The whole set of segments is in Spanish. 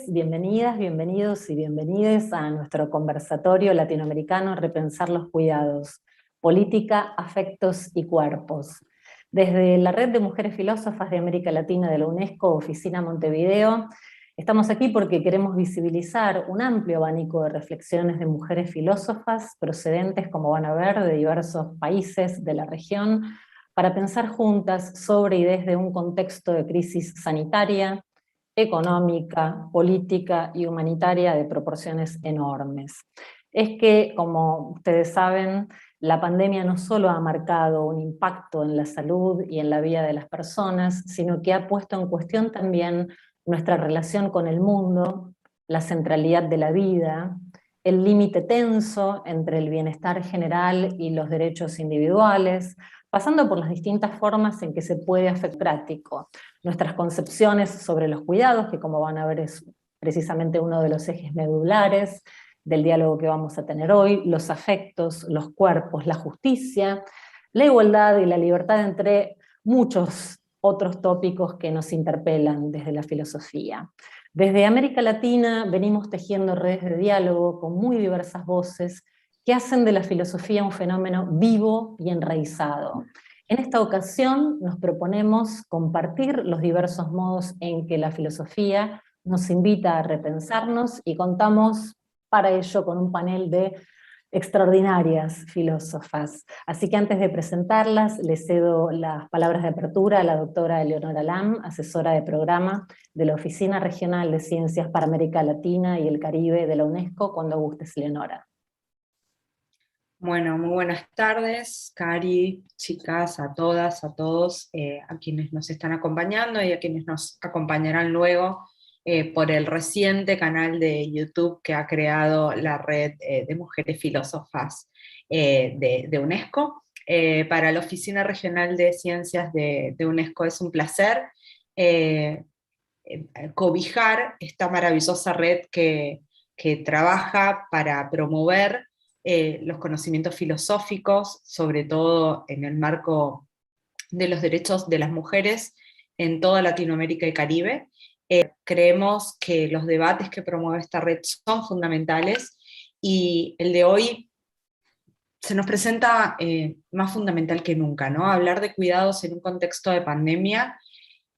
Bienvenidas, bienvenidos y bienvenides a nuestro conversatorio latinoamericano Repensar los Cuidados, Política, Afectos y Cuerpos. Desde la Red de Mujeres Filósofas de América Latina de la UNESCO, Oficina Montevideo, estamos aquí porque queremos visibilizar un amplio abanico de reflexiones de mujeres filósofas procedentes, como van a ver, de diversos países de la región, para pensar juntas sobre y desde un contexto de crisis sanitaria, económica, política y humanitaria de proporciones enormes. Es que, como ustedes saben, la pandemia no solo ha marcado un impacto en la salud y en la vida de las personas, sino que ha puesto en cuestión también nuestra relación con el mundo, la centralidad de la vida, el límite tenso entre el bienestar general y los derechos individuales, pasando por las distintas formas en que se puede afectar práctico, nuestras concepciones sobre los cuidados, que como van a ver es precisamente uno de los ejes medulares del diálogo que vamos a tener hoy, los afectos, los cuerpos, la justicia, la igualdad y la libertad, entre muchos otros tópicos que nos interpelan desde la filosofía. Desde América Latina venimos tejiendo redes de diálogo con muy diversas voces que hacen de la filosofía un fenómeno vivo y enraizado. En esta ocasión nos proponemos compartir los diversos modos en que la filosofía nos invita a repensarnos y contamos para ello con un panel de extraordinarias filósofas. Así que antes de presentarlas, les cedo las palabras de apertura a la doctora Eleonora Lam, asesora de programa de la Oficina Regional de Ciencias para América Latina y el Caribe de la UNESCO, cuando gustes, Eleonora. Bueno, muy buenas tardes, Cari, chicas, a todas, a todos, a quienes nos están acompañando y a quienes nos acompañarán luego por el reciente canal de YouTube que ha creado la Red de Mujeres Filósofas de UNESCO. Para la Oficina Regional de Ciencias de UNESCO es un placer cobijar esta maravillosa red que trabaja para promover los conocimientos filosóficos, sobre todo en el marco de los derechos de las mujeres en toda Latinoamérica y Caribe. Creemos que los debates que promueve esta red son fundamentales y el de hoy se nos presenta más fundamental que nunca, ¿no? Hablar de cuidados en un contexto de pandemia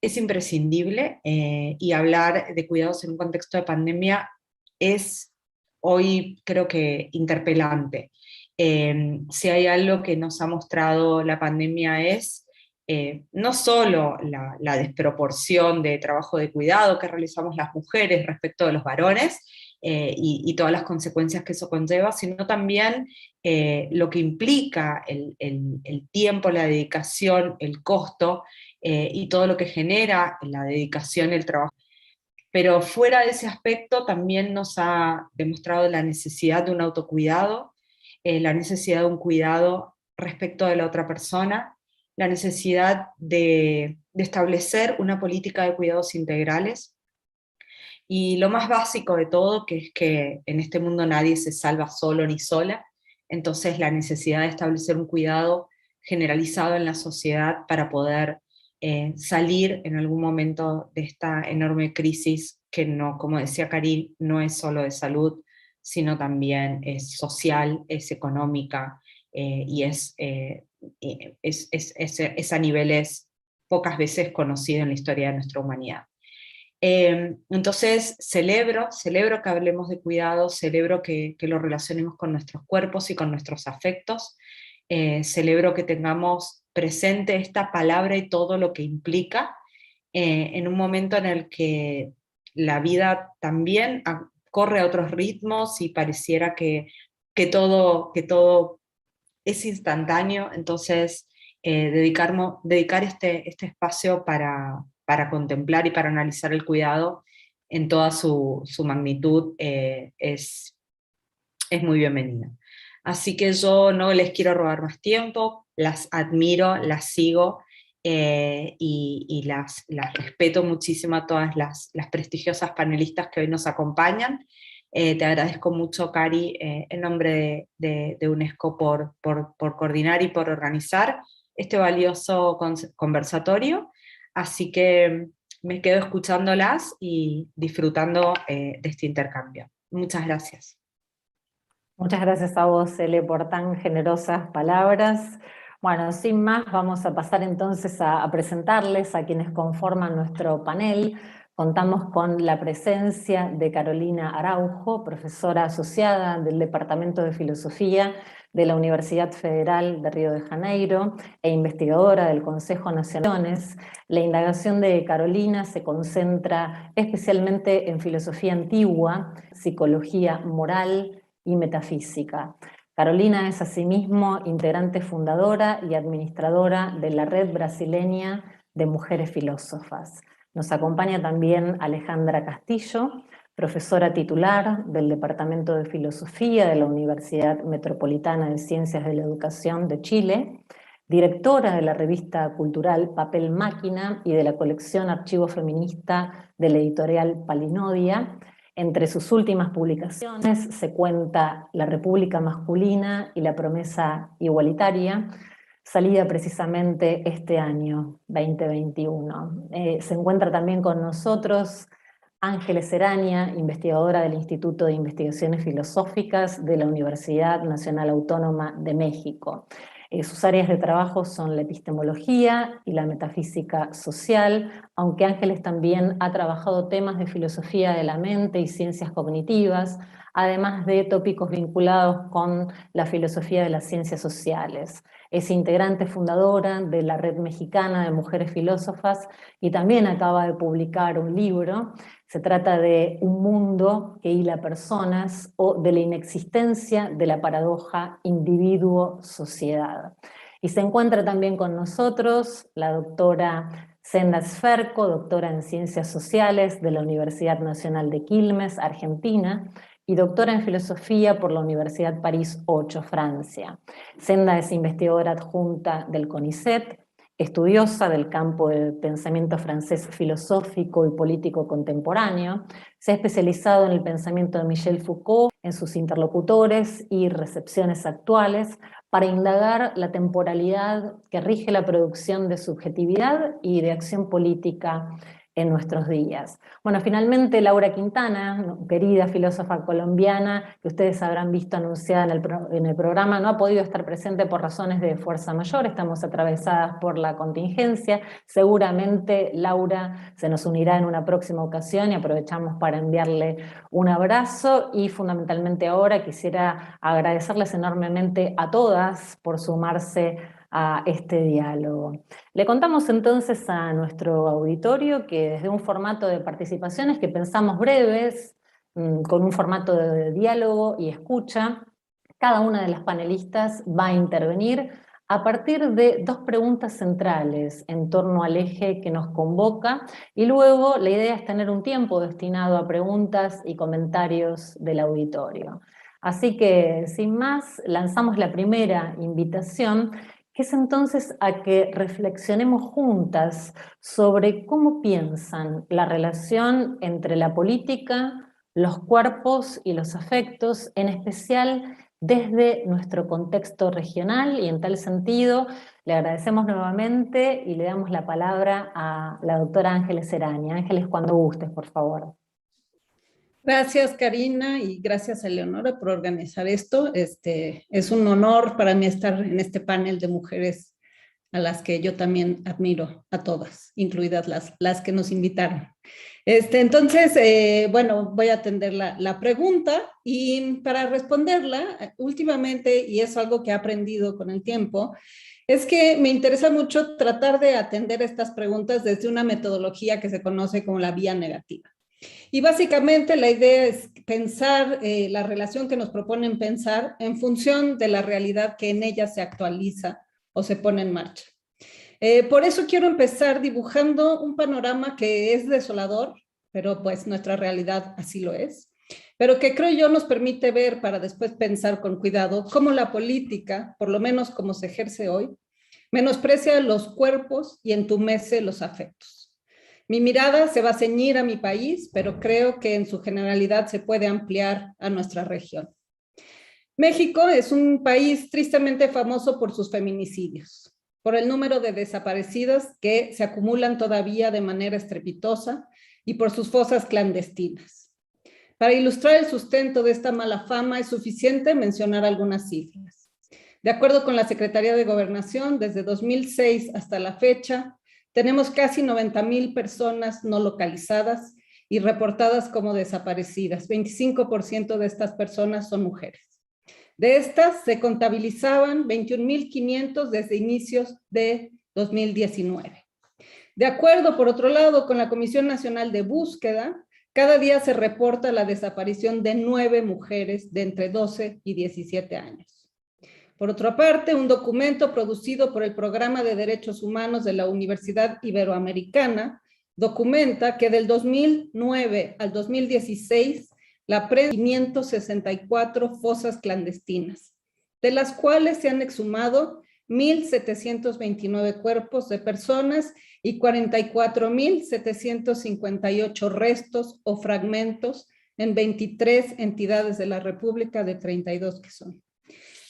es imprescindible y hablar de cuidados en un contexto de pandemia es hoy creo que interpelante. Si hay algo que nos ha mostrado la pandemia es no solo la desproporción de trabajo de cuidado que realizamos las mujeres respecto de los varones, y todas las consecuencias que eso conlleva, sino también lo que implica el tiempo, la dedicación, el costo, y todo lo que genera la dedicación y el trabajo. Pero fuera de ese aspecto también nos ha demostrado la necesidad de un autocuidado, la necesidad de un cuidado respecto de la otra persona, la necesidad de establecer una política de cuidados integrales, y lo más básico de todo, que es que en este mundo nadie se salva solo ni sola, entonces la necesidad de establecer un cuidado generalizado en la sociedad para poder salir en algún momento de esta enorme crisis que no, como decía Karin, no es solo de salud, sino también es social, es económica, y es a niveles pocas veces conocido en la historia de nuestra humanidad. Entonces celebro que hablemos de cuidado, celebro que lo relacionemos con nuestros cuerpos y con nuestros afectos, celebro que tengamos presente esta palabra y todo lo que implica, en un momento en el que la vida también corre a otros ritmos y pareciera que todo es instantáneo. Entonces dedicar este espacio para contemplar y para analizar el cuidado en toda su magnitud es muy bienvenida. Así que yo no les quiero robar más tiempo, las admiro, las sigo, y las respeto muchísimo a todas las prestigiosas panelistas que hoy nos acompañan. Te agradezco mucho, Cari, en nombre de UNESCO por coordinar y por organizar este valioso conversatorio. Así que me quedo escuchándolas y disfrutando de este intercambio. Muchas gracias. Muchas gracias a vos, Ele, por tan generosas palabras. Bueno, sin más, vamos a pasar entonces a presentarles a quienes conforman nuestro panel. Contamos con la presencia de Carolina Araujo, profesora asociada del Departamento de Filosofía de la Universidad Federal de Río de Janeiro e investigadora del Consejo Nacional de Naciones. La indagación de Carolina se concentra especialmente en filosofía antigua, psicología moral y metafísica. Carolina es asimismo integrante fundadora y administradora de la Red Brasileña de Mujeres Filósofas. Nos acompaña también Alejandra Castillo, profesora titular del Departamento de Filosofía de la Universidad Metropolitana de Ciencias de la Educación de Chile, directora de la revista cultural Papel Máquina y de la colección Archivo Feminista de la editorial Palinodia. Entre sus últimas publicaciones se cuenta La República Masculina y la Promesa Igualitaria, salida precisamente este año, 2021. Se encuentra también con nosotros Ángeles Eraña, investigadora del Instituto de Investigaciones Filosóficas de la Universidad Nacional Autónoma de México. Sus áreas de trabajo son la epistemología y la metafísica social, aunque Ángeles también ha trabajado temas de filosofía de la mente y ciencias cognitivas, además de tópicos vinculados con la filosofía de las ciencias sociales. Es integrante fundadora de la Red Mexicana de Mujeres Filósofas y también acaba de publicar un libro. Se trata de Un mundo que hila personas o de la inexistencia de la paradoja individuo-sociedad. Y se encuentra también con nosotros la doctora Senda Sferco, doctora en Ciencias Sociales de la Universidad Nacional de Quilmes, Argentina, y doctora en Filosofía por la Universidad París 8, Francia. Senda es investigadora adjunta del CONICET, estudiosa del campo del pensamiento francés filosófico y político contemporáneo. Se ha especializado en el pensamiento de Michel Foucault, en sus interlocutores y recepciones actuales, para indagar la temporalidad que rige la producción de subjetividad y de acción política en nuestros días. Bueno, finalmente Laura Quintana, querida filósofa colombiana, que ustedes habrán visto anunciada en el programa, no ha podido estar presente por razones de fuerza mayor, estamos atravesadas por la contingencia. Seguramente Laura se nos unirá en una próxima ocasión y aprovechamos para enviarle un abrazo, y fundamentalmente ahora quisiera agradecerles enormemente a todas por sumarse a este diálogo. Le contamos entonces a nuestro auditorio que desde un formato de participaciones que pensamos breves, con un formato de diálogo y escucha, cada una de las panelistas va a intervenir a partir de dos preguntas centrales en torno al eje que nos convoca, y luego la idea es tener un tiempo destinado a preguntas y comentarios del auditorio. Así que, sin más, lanzamos la primera invitación, que es entonces a que reflexionemos juntas sobre cómo piensan la relación entre la política, los cuerpos y los afectos, en especial desde nuestro contexto regional, y en tal sentido le agradecemos nuevamente y le damos la palabra a la doctora Ángeles Eraña. Ángeles, cuando gustes, por favor. Gracias, Karina, y gracias a Eleonora por organizar esto. Es un honor para mí estar en este panel de mujeres a las que yo también admiro a todas, incluidas las que nos invitaron. Entonces, bueno, voy a atender la pregunta, y para responderla, últimamente, y es algo que he aprendido con el tiempo, es que me interesa mucho tratar de atender estas preguntas desde una metodología que se conoce como la vía negativa. Y básicamente la idea es pensar la relación que nos proponen pensar en función de la realidad que en ella se actualiza o se pone en marcha. Por eso quiero empezar dibujando un panorama que es desolador, pero pues nuestra realidad así lo es, pero que creo yo nos permite ver, para después pensar con cuidado, cómo la política, por lo menos como se ejerce hoy, menosprecia los cuerpos y entumece los afectos. Mi mirada se va a ceñir a mi país, pero creo que en su generalidad se puede ampliar a nuestra región. México es un país tristemente famoso por sus feminicidios. por el número de desaparecidas que se acumulan todavía de manera estrepitosa y por sus fosas clandestinas. Para ilustrar el sustento de esta mala fama es suficiente mencionar algunas cifras. De acuerdo con la Secretaría de Gobernación, desde 2006 hasta la fecha, tenemos casi 90,000 personas no localizadas y reportadas como desaparecidas. 25% de estas personas son mujeres. De estas se contabilizaban 21,500 desde inicios de 2019. De acuerdo, por otro lado, con la Comisión Nacional de Búsqueda, cada día se reporta la desaparición de 9 mujeres de entre 12 y 17 años. Por otra parte, un documento producido por el Programa de Derechos Humanos de la Universidad Iberoamericana documenta que del 2009 al 2016 la prensa 564 fosas clandestinas, de las cuales se han exhumado 1,729 cuerpos de personas y 44,758 restos o fragmentos en 23 entidades de la República, de 32 que son.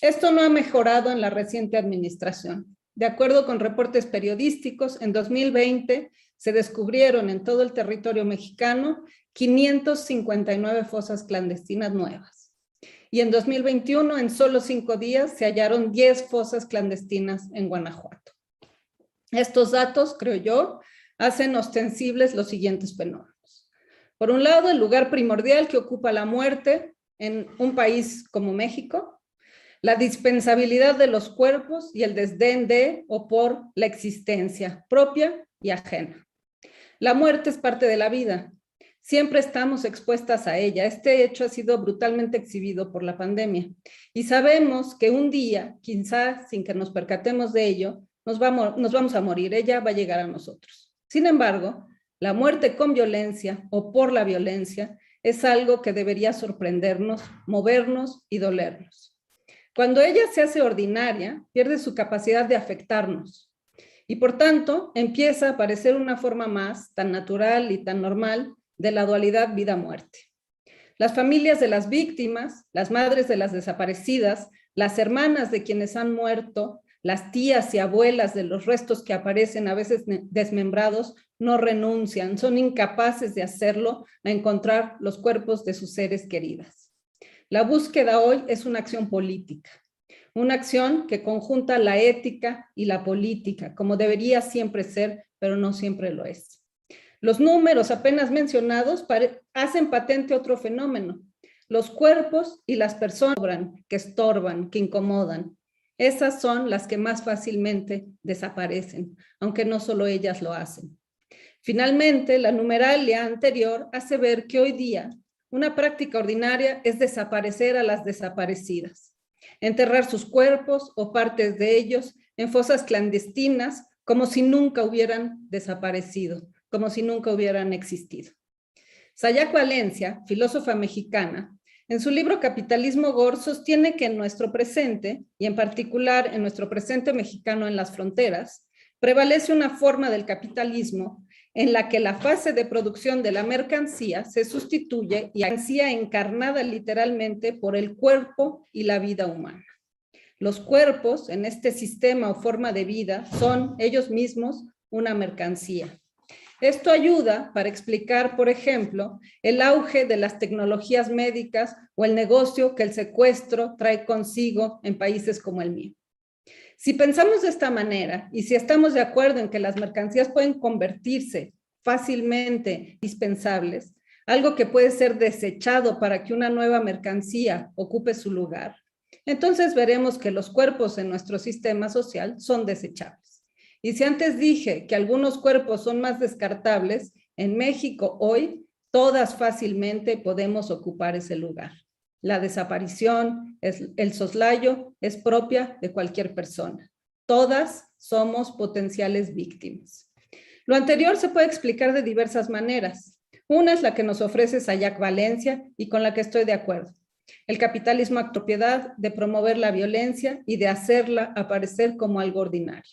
Esto no ha mejorado en la reciente administración. De acuerdo con reportes periodísticos, en 2020 se descubrieron en todo el territorio mexicano 559 fosas clandestinas nuevas. Y en 2021, en solo 5 días, se hallaron 10 fosas clandestinas en Guanajuato. Estos datos, creo yo, hacen ostensibles los siguientes fenómenos. Por un lado, el lugar primordial que ocupa la muerte en un país como México, la dispensabilidad de los cuerpos y el desdén de o por la existencia propia y ajena. La muerte es parte de la vida. Siempre estamos expuestas a ella. Este hecho ha sido brutalmente exhibido por la pandemia. Y sabemos que un día, quizás sin que nos percatemos de ello, nos vamos a morir. Ella va a llegar a nosotros. Sin embargo, la muerte con violencia o por la violencia es algo que debería sorprendernos, movernos y dolernos. Cuando ella se hace ordinaria, pierde su capacidad de afectarnos y por tanto empieza a aparecer una forma más tan natural y tan normal de la dualidad vida-muerte. Las familias de las víctimas, las madres de las desaparecidas, las hermanas de quienes han muerto, las tías y abuelas de los restos que aparecen a veces desmembrados, no renuncian, son incapaces de hacerlo a encontrar los cuerpos de sus seres queridas. La búsqueda hoy es una acción política, una acción que conjunta la ética y la política, como debería siempre ser, pero no siempre lo es. Los números apenas mencionados hacen patente otro fenómeno. Los cuerpos y las personas que estorban, que incomodan. Esas son las que más fácilmente desaparecen, aunque no solo ellas lo hacen. Finalmente, la numeralia anterior hace ver que hoy día una práctica ordinaria es desaparecer a las desaparecidas, enterrar sus cuerpos o partes de ellos en fosas clandestinas como si nunca hubieran desaparecido, como si nunca hubieran existido. Sayac Valencia, filósofa mexicana, en su libro Capitalismo Gore sostiene que en nuestro presente, y en particular en nuestro presente mexicano en las fronteras, prevalece una forma del capitalismo en la que la fase de producción de la mercancía se sustituye y la mercancía encarnada literalmente por el cuerpo y la vida humana. Los cuerpos en este sistema o forma de vida son ellos mismos una mercancía. Esto ayuda para explicar, por ejemplo, el auge de las tecnologías médicas o el negocio que el secuestro trae consigo en países como el mío. Si pensamos de esta manera y si estamos de acuerdo en que las mercancías pueden convertirse fácilmente indispensables, algo que puede ser desechado para que una nueva mercancía ocupe su lugar, entonces veremos que los cuerpos en nuestro sistema social son desechables. Y si antes dije que algunos cuerpos son más descartables, en México hoy todas fácilmente podemos ocupar ese lugar. La desaparición, el soslayo es propia de cualquier persona. Todas somos potenciales víctimas. Lo anterior se puede explicar de diversas maneras. Una es la que nos ofrece Sayac Valencia y con la que estoy de acuerdo. El capitalismo a propiedad de promover la violencia y de hacerla aparecer como algo ordinario.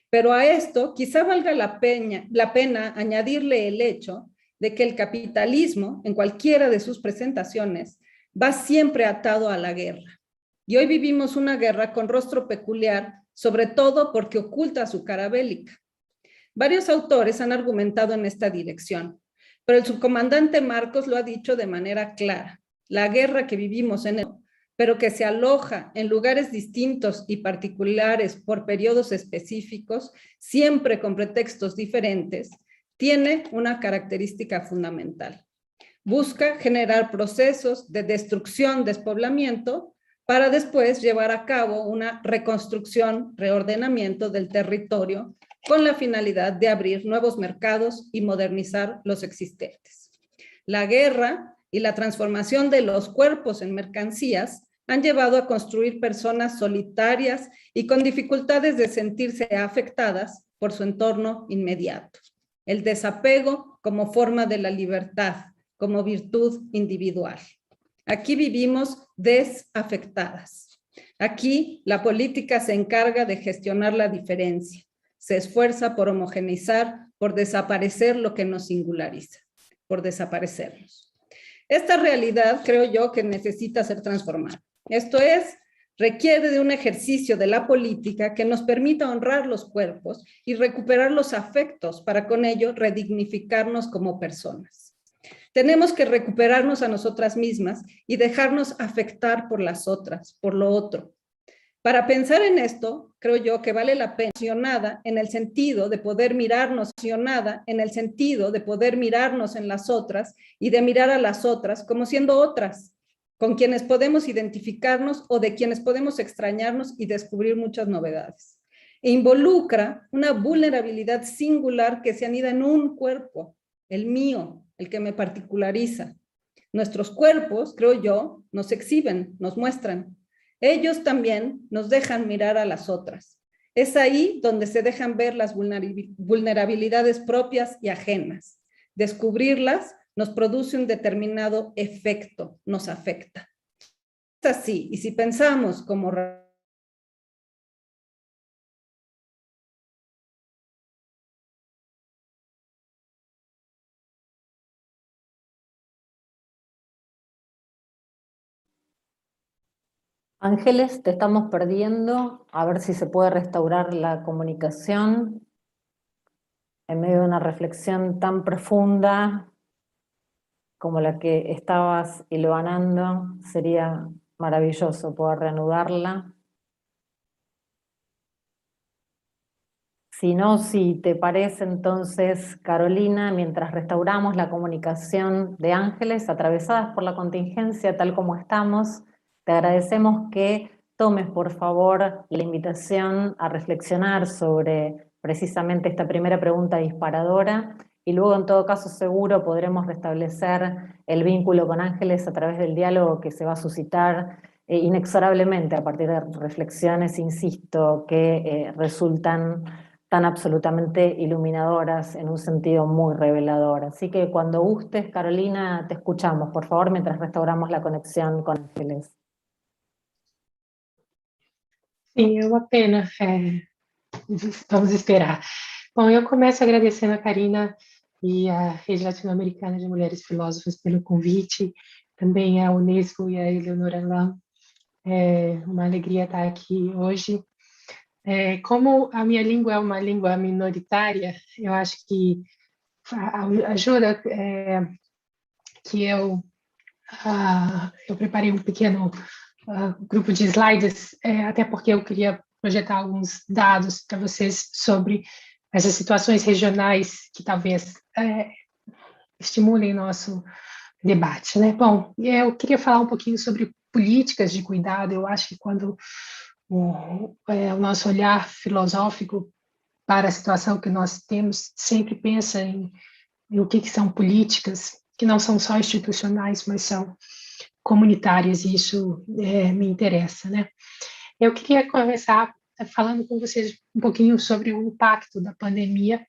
Pero a esto quizá valga la pena añadirle el hecho de que el capitalismo, en cualquiera de sus presentaciones, va siempre atado a la guerra. Y hoy vivimos una guerra con rostro peculiar sobre todo porque oculta su cara bélica. Varios autores han argumentado en esta dirección, pero el subcomandante Marcos lo ha dicho de manera clara. La guerra que vivimos en el pero que se aloja en lugares distintos y particulares por periodos específicos, siempre con pretextos diferentes, tiene una característica fundamental. Busca generar procesos de destrucción, despoblamiento, para después llevar a cabo una reconstrucción, reordenamiento del territorio con la finalidad de abrir nuevos mercados y modernizar los existentes. La guerra y la transformación de los cuerpos en mercancías han llevado a construir personas solitarias y con dificultades de sentirse afectadas por su entorno inmediato. El desapego como forma de la libertad, como virtud individual. Aquí vivimos desafectadas. Aquí la política se encarga de gestionar la diferencia, se esfuerza por homogeneizar, por desaparecer lo que nos singulariza, por desaparecernos. Esta realidad creo yo que necesita ser transformada. Esto es, requiere de un ejercicio de la política que nos permita honrar los cuerpos y recuperar los afectos para con ello redignificarnos como personas. Tenemos que recuperarnos a nosotras mismas y dejarnos afectar por las otras, por lo otro. Para pensar en esto, creo yo que vale la pena en el sentido de poder mirarnos, en el sentido de poder mirarnos en las otras y de mirar a las otras como siendo otras, con quienes podemos identificarnos o de quienes podemos extrañarnos y descubrir muchas novedades. E involucra una vulnerabilidad singular que se anida en un cuerpo, el mío, el que me particulariza. Nuestros cuerpos, creo yo, nos exhiben, nos muestran. Ellos también nos dejan mirar a las otras. Es ahí donde se dejan ver las vulnerabilidades propias y ajenas. Descubrirlas nos produce un determinado efecto, nos afecta. Es así, y si pensamos como Ángeles, te estamos perdiendo, a ver si se puede restaurar la comunicación en medio de una reflexión tan profunda como la que estabas hilvanando. Sería maravilloso poder reanudarla. Si no, si te parece entonces, Carolina, mientras restauramos la comunicación de Ángeles, atravesadas por la contingencia tal como estamos, te agradecemos que tomes por favor la invitación a reflexionar sobre precisamente esta primera pregunta disparadora y luego en todo caso seguro podremos restablecer el vínculo con Ángeles a través del diálogo que se va a suscitar inexorablemente a partir de reflexiones, insisto, que resultan tan absolutamente iluminadoras en un sentido muy revelador. Así que cuando gustes, Carolina, te escuchamos, por favor, mientras restauramos la conexión con Ángeles. Sim, é uma pena. Vamos esperar. Bom, eu começo agradecendo a Karina e a Rede Latino-Americana de Mulheres Filósofas pelo convite, também a Unesco e a Eleonora Lam. É uma alegria estar aqui hoje. Como a minha língua é uma língua minoritária, eu acho que ajuda que eu preparei um pequeno grupo de slides, até porque eu queria projetar alguns dados para vocês sobre essas situações regionais que talvez estimulem nosso debate, né? Bom, eu queria falar um pouquinho sobre políticas de cuidado. Eu acho que quando o nosso olhar filosófico para a situação que nós temos sempre pensa em o que são políticas, que não são só institucionais, mas são comunitárias, e isso me interessa, né? Eu queria começar falando com vocês um pouquinho sobre o impacto da pandemia,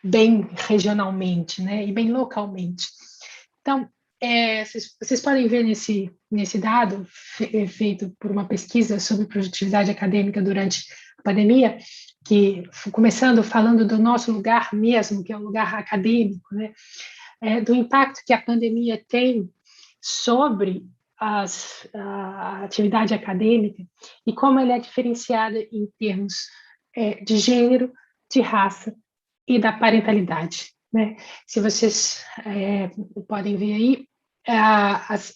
bem regionalmente, né? E bem localmente. Então, vocês podem ver nesse dado feito por uma pesquisa sobre produtividade acadêmica durante a pandemia, que, começando falando do nosso lugar mesmo, que é um lugar acadêmico, né? Do impacto que a pandemia tem sobre a atividade acadêmica e como ela é diferenciada em termos de gênero, de raça e da parentalidade, né? Se vocês podem ver aí,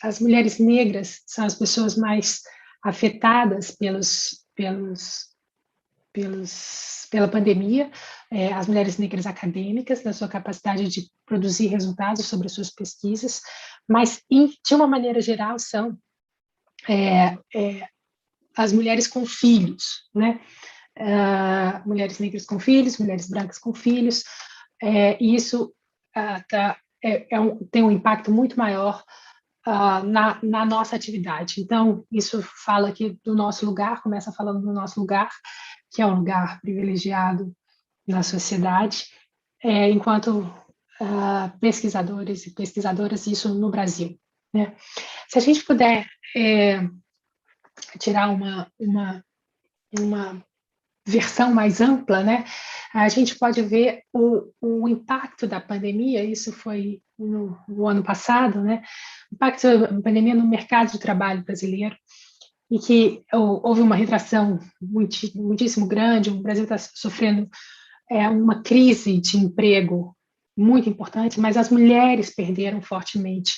as mulheres negras são as pessoas mais afetadas pela pandemia, as mulheres negras acadêmicas, na sua capacidade de produzir resultados sobre as suas pesquisas, mas, de uma maneira geral, são as mulheres com filhos, né? Mulheres negras com filhos, mulheres brancas com filhos, e isso tem um impacto muito maior na nossa atividade. Então, isso fala aqui do nosso lugar, começa falando do nosso lugar, que é um lugar privilegiado na sociedade, enquanto pesquisadores e pesquisadoras, isso no Brasil, né? Se a gente puder tirar uma versão mais ampla, né? A gente pode ver o impacto da pandemia, isso foi no ano passado, né? O impacto da pandemia no mercado de trabalho brasileiro, e que houve uma retração muitíssimo grande, o Brasil está sofrendo uma crise de emprego muito importante, mas as mulheres perderam fortemente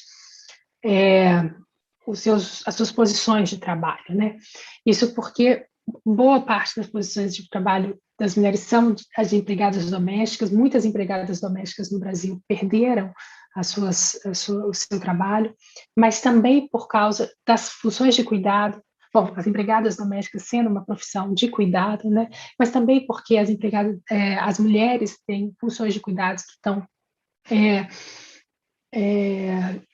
as suas posições de trabalho, né? Isso porque boa parte das posições de trabalho das mulheres são as empregadas domésticas, muitas empregadas domésticas no Brasil perderam o seu trabalho, mas também por causa das funções de cuidado. Bom, as empregadas domésticas sendo uma profissão de cuidado, né? Mas também porque as mulheres têm funções de cuidados que estão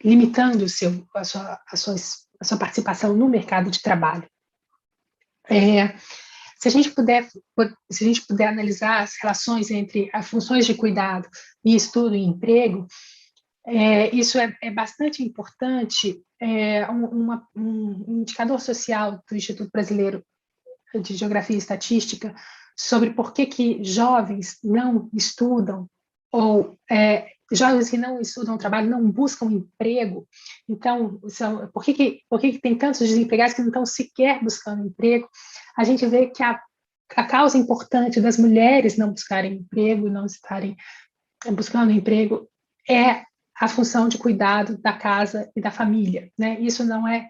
limitando a sua participação no mercado de trabalho. Se a gente puder analisar as relações entre as funções de cuidado e estudo e emprego, isso é bastante importante. Um indicador social do Instituto Brasileiro de Geografia e Estatística sobre por que jovens não estudam ou jovens que não estudam trabalho não buscam emprego. Então, por que tem tantos desempregados que não estão sequer buscando emprego? A gente vê que a causa importante das mulheres não buscarem emprego e não estarem buscando emprego é a função de cuidado da casa e da família, né? Isso não é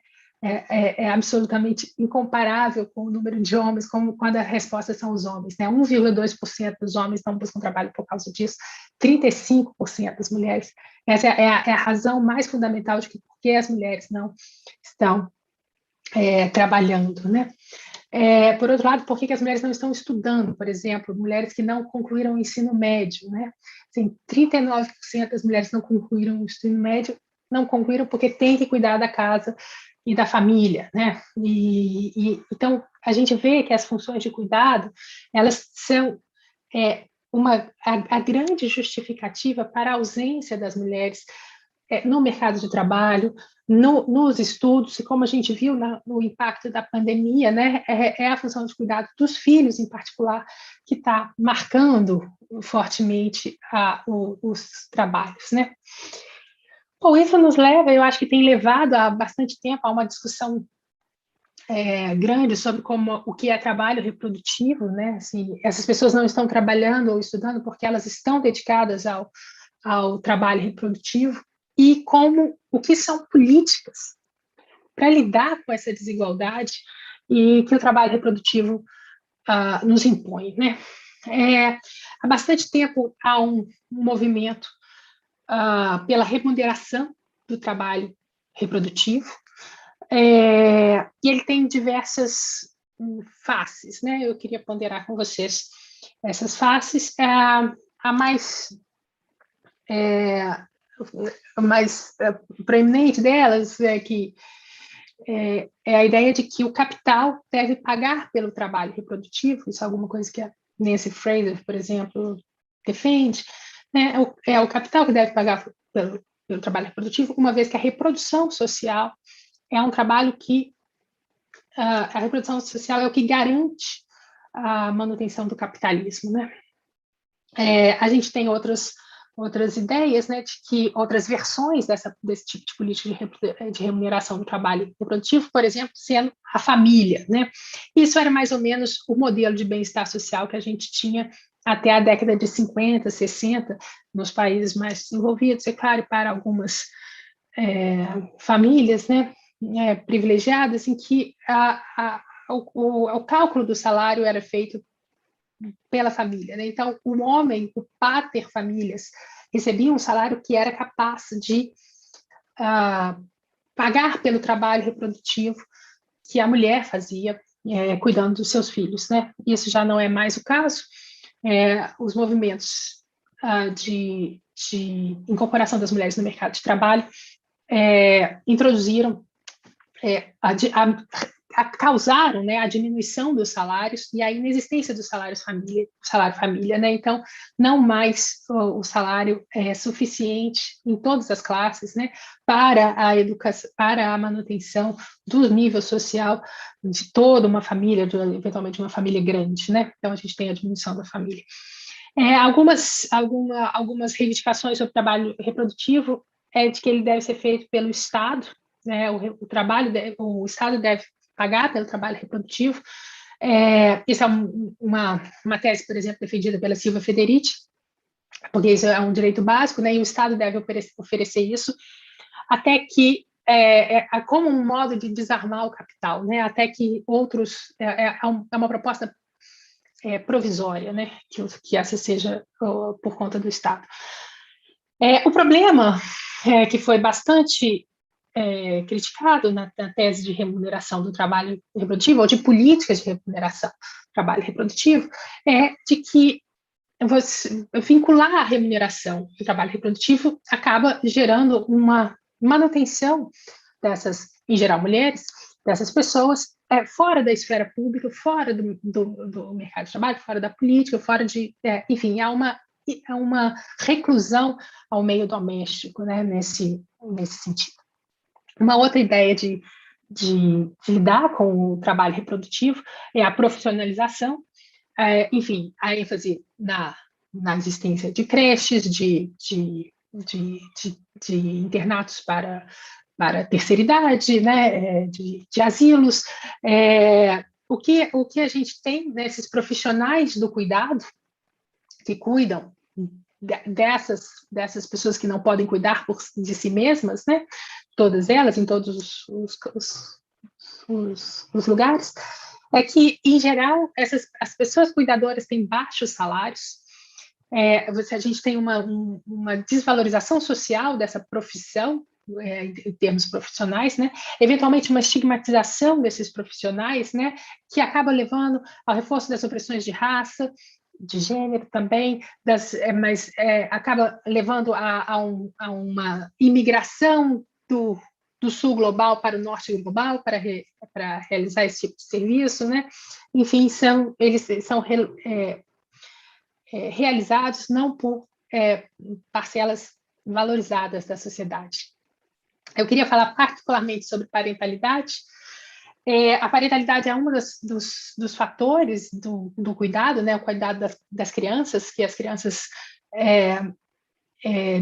absolutamente incomparável com o número de homens, como quando a resposta são os homens, né? 1,2% dos homens não buscam trabalho por causa disso, 35% das mulheres. Essa é a razão mais fundamental de por que as mulheres não estão trabalhando, né? Por outro lado, por que as mulheres não estão estudando? Por exemplo, mulheres que não concluíram o ensino médio, né? Assim, 39% das mulheres não concluíram o ensino médio, não concluíram porque têm que cuidar da casa e da família, né? Então, a gente vê que as funções de cuidado, elas são a grande justificativa para a ausência das mulheres no mercado de trabalho, nos estudos, e como a gente viu no impacto da pandemia, né, é a função de cuidado dos filhos, em particular, que está marcando fortemente os trabalhos, né? Bom, isso nos leva, eu acho que tem levado há bastante tempo a uma discussão grande sobre o que é trabalho reprodutivo, né? Assim, essas pessoas não estão trabalhando ou estudando porque elas estão dedicadas ao trabalho reprodutivo, e o que são políticas para lidar com essa desigualdade e que o trabalho reprodutivo nos impõe, né? Há bastante tempo há um movimento pela remuneração do trabalho reprodutivo, e ele tem diversas faces, né? Eu queria ponderar com vocês essas faces. A mais proeminente delas é a ideia de que o capital deve pagar pelo trabalho reprodutivo. Isso é alguma coisa que a Nancy Fraser, por exemplo, defende, né? É o capital que deve pagar pelo trabalho reprodutivo, uma vez que a reprodução social é um trabalho que a reprodução social é o que garante a manutenção do capitalismo, né? A gente tem outros outras ideias, né, de que outras versões desse tipo de política de remuneração do trabalho reprodutivo, por exemplo, sendo a família, né? Isso era mais ou menos o modelo de bem-estar social que a gente tinha até a década de 50, 60, nos países mais desenvolvidos, é claro, para algumas famílias, né, privilegiadas, em que o cálculo do salário era feito pela família, né? Então, o homem, o pater famílias, recebia um salário que era capaz de pagar pelo trabalho reprodutivo que a mulher fazia, cuidando dos seus filhos, né? Isso já não é mais o caso. Os movimentos de incorporação das mulheres no mercado de trabalho introduziram, causaram, né, a diminuição dos salários e a inexistência do salário família, né? Então, não mais o salário é suficiente em todas as classes, né, para a educação, para a manutenção do nível social de toda uma família, eventualmente uma família grande, né? Então, a gente tem a diminuição da família. Algumas reivindicações sobre o trabalho reprodutivo de que ele deve ser feito pelo Estado, né? O Estado deve pagar pelo trabalho reprodutivo. Isso é uma tese, por exemplo, defendida pela Silvia Federici, porque isso é um direito básico, né? E o Estado deve oferecer isso até que como um modo de desarmar o capital, né? Até que outros é uma proposta provisória, né? Que essa seja por conta do Estado. O problema que foi bastante criticado na tese de remuneração do trabalho reprodutivo, ou de políticas de remuneração do trabalho reprodutivo, é de que vincular a remuneração do trabalho reprodutivo acaba gerando uma manutenção dessas, em geral, mulheres, dessas pessoas, fora da esfera pública, fora do mercado de trabalho, fora da política, fora de... enfim, há uma reclusão ao meio doméstico, né, nesse sentido. Uma outra ideia de lidar com o trabalho reprodutivo é a profissionalização, enfim, a ênfase na existência de creches, de internatos para terceira idade, né, de asilos. O que a gente tem nesses profissionais do cuidado que cuidam dessas pessoas que não podem cuidar de si mesmas, né? Todas elas, em todos os lugares, é que, em geral, as pessoas cuidadoras têm baixos salários. A gente tem uma desvalorização social dessa profissão, em termos profissionais, né? Eventualmente uma estigmatização desses profissionais, né? Que acaba levando ao reforço das opressões de raça, de gênero também, mas acaba levando a uma imigração do sul global para o norte global para realizar esse tipo de serviço, né? Enfim, eles são realizados não por parcelas valorizadas da sociedade. Eu queria falar particularmente sobre parentalidade. A parentalidade é um dos fatores do cuidado, né? O cuidado das crianças, que as crianças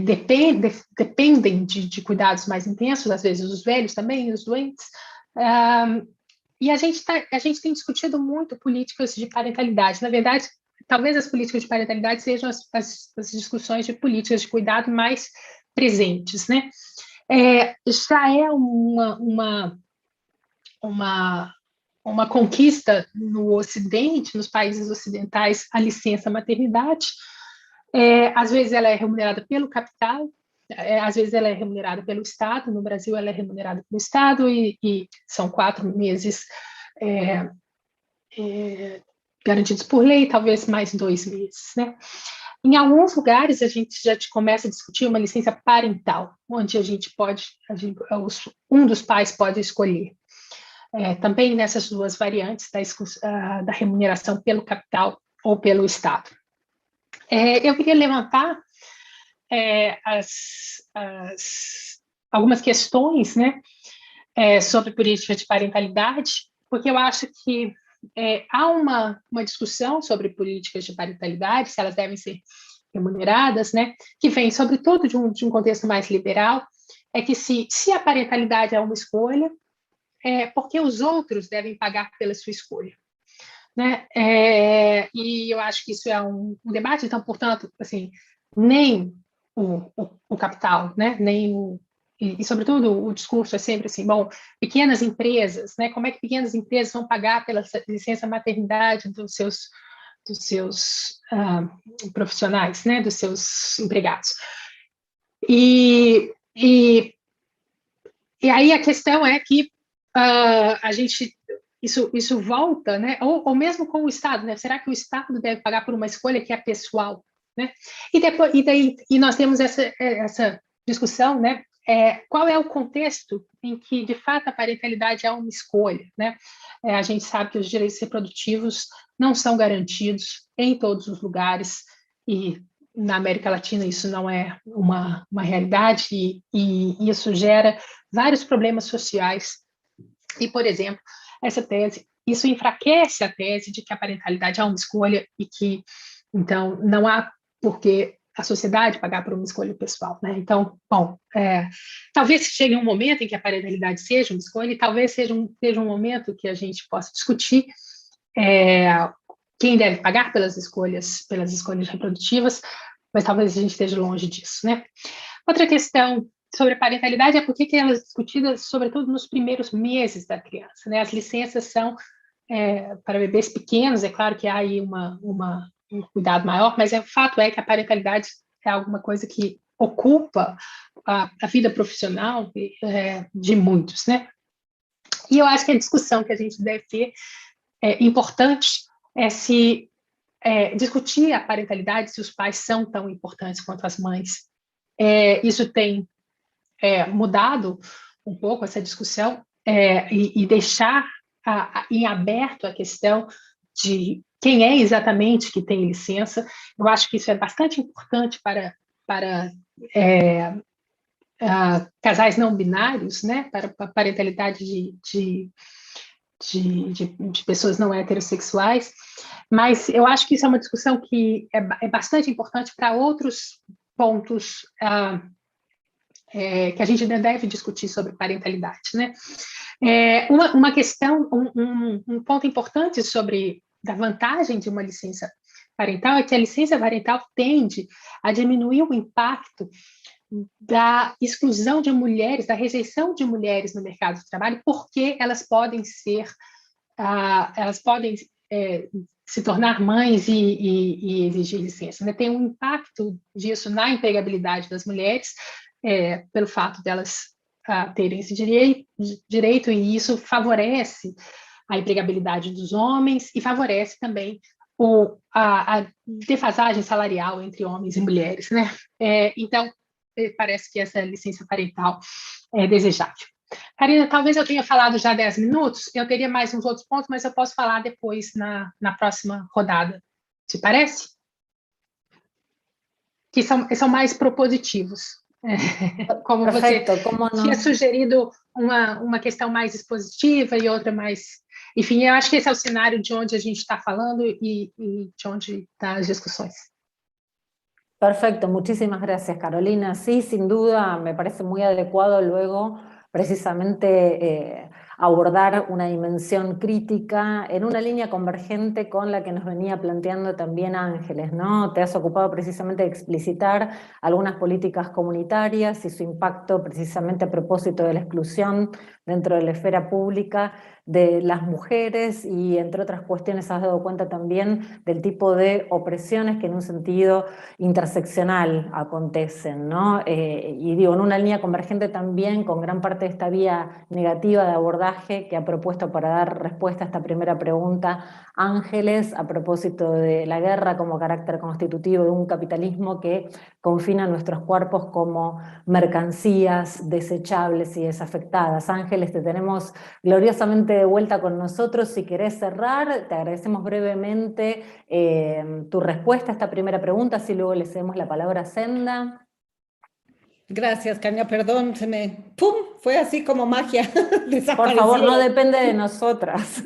dependem de cuidados mais intensos, às vezes os velhos também, os doentes. E a gente tem discutido muito políticas de parentalidade. Na verdade, talvez as políticas de parentalidade sejam as discussões de políticas de cuidado mais presentes, né? Já é uma conquista no Ocidente, nos países ocidentais, a licença maternidade. Às vezes ela é remunerada pelo capital, às vezes ela é remunerada pelo Estado. No Brasil ela é remunerada pelo Estado e são 4 meses garantidos por lei, talvez mais 2 meses, né? Em alguns lugares a gente já começa a discutir uma licença parental, onde um dos pais pode escolher. Também nessas duas variantes da remuneração pelo capital ou pelo Estado. Eu queria levantar algumas questões, né, sobre política de parentalidade, porque eu acho que há uma discussão sobre políticas de parentalidade, se elas devem ser remuneradas, né, que vem sobretudo de um contexto mais liberal, é que se a parentalidade é uma escolha, por que os outros devem pagar pela sua escolha? Né? E eu acho que isso é um debate, então, portanto, assim, nem o capital, né? Nem sobretudo, o discurso é sempre assim, bom, pequenas empresas, né? Como é que pequenas empresas vão pagar pela licença maternidade dos seus profissionais, né? Dos seus empregados. E aí a questão é que a gente isso volta, né? Ou mesmo com o Estado, né? Será que o Estado deve pagar por uma escolha que é pessoal, né? E nós temos essa discussão, né? Qual é o contexto em que de fato a parentalidade é uma escolha, né? A gente sabe que os direitos reprodutivos não são garantidos em todos os lugares e na América Latina isso não é uma realidade e isso gera vários problemas sociais. E, por exemplo, essa tese, isso enfraquece a tese de que a parentalidade é uma escolha e que, então, não há por que a sociedade pagar por uma escolha pessoal, né? Então, bom, talvez chegue um momento em que a parentalidade seja uma escolha e talvez seja um momento que a gente possa discutir quem deve pagar pelas escolhas reprodutivas, mas talvez a gente esteja longe disso, né? Outra questão sobre a parentalidade é por que ela é discutida, sobretudo, nos primeiros meses da criança, né? As licenças são para bebês pequenos, é claro que há aí um cuidado maior, mas o fato é que a parentalidade é alguma coisa que ocupa a vida profissional de muitos, né? E eu acho que a discussão que a gente deve ter importante é se discutir a parentalidade, se os pais são tão importantes quanto as mães. Isso tem mudado um pouco essa discussão e deixar em aberto a questão de quem é exatamente que tem licença. Eu acho que isso é bastante importante para casais não binários, né? Para a parentalidade de pessoas não heterossexuais, mas eu acho que isso é uma discussão que é bastante importante para outros pontos que a gente ainda deve discutir sobre parentalidade, né? Uma questão, um ponto importante da vantagem de uma licença parental é que a licença parental tende a diminuir o impacto da exclusão de mulheres, da rejeição de mulheres no mercado de trabalho, porque elas podem se tornar mães e exigir licença, né? Tem um impacto disso na empregabilidade das mulheres, pelo fato delas terem esse direito, e isso favorece a empregabilidade dos homens e favorece também a defasagem salarial entre homens e mulheres, né? Então, parece que essa licença parental é desejável. Karina, talvez eu tenha falado já 10 minutos, eu teria mais uns outros pontos, mas eu posso falar depois na próxima rodada. Te parece? Que são mais propositivos. Como Perfecto, você cómo no. tinha sugerido uma questão mais expositiva e outra mais... Enfim, eu acho que esse é o cenário de onde a gente está falando e de onde estão as discussões. Perfecto, muchísimas gracias, Carolina. Sí, sin duda, me parece muy adecuado luego precisamente abordar una dimensión crítica en una línea convergente con la que nos venía planteando también Ángeles, ¿no? Te has ocupado precisamente de explicitar algunas políticas comunitarias y su impacto precisamente a propósito de la exclusión dentro de la esfera pública de las mujeres y entre otras cuestiones has dado cuenta también del tipo de opresiones que en un sentido interseccional acontecen, ¿no? Y digo, en una línea convergente también con gran parte de esta vía negativa de abordaje que ha propuesto para dar respuesta a esta primera pregunta Ángeles a propósito de la guerra como carácter constitutivo de un capitalismo que confina nuestros cuerpos como mercancías desechables y desafectadas. Ángeles, te tenemos gloriosamente de vuelta con nosotros. Si querés cerrar, te agradecemos brevemente tu respuesta a esta primera pregunta, así luego le cedemos la palabra a Senda. Gracias, Caña, perdón, se me, ¡pum!, fue así como magia, Por favor, no desapareció. depende de nosotras.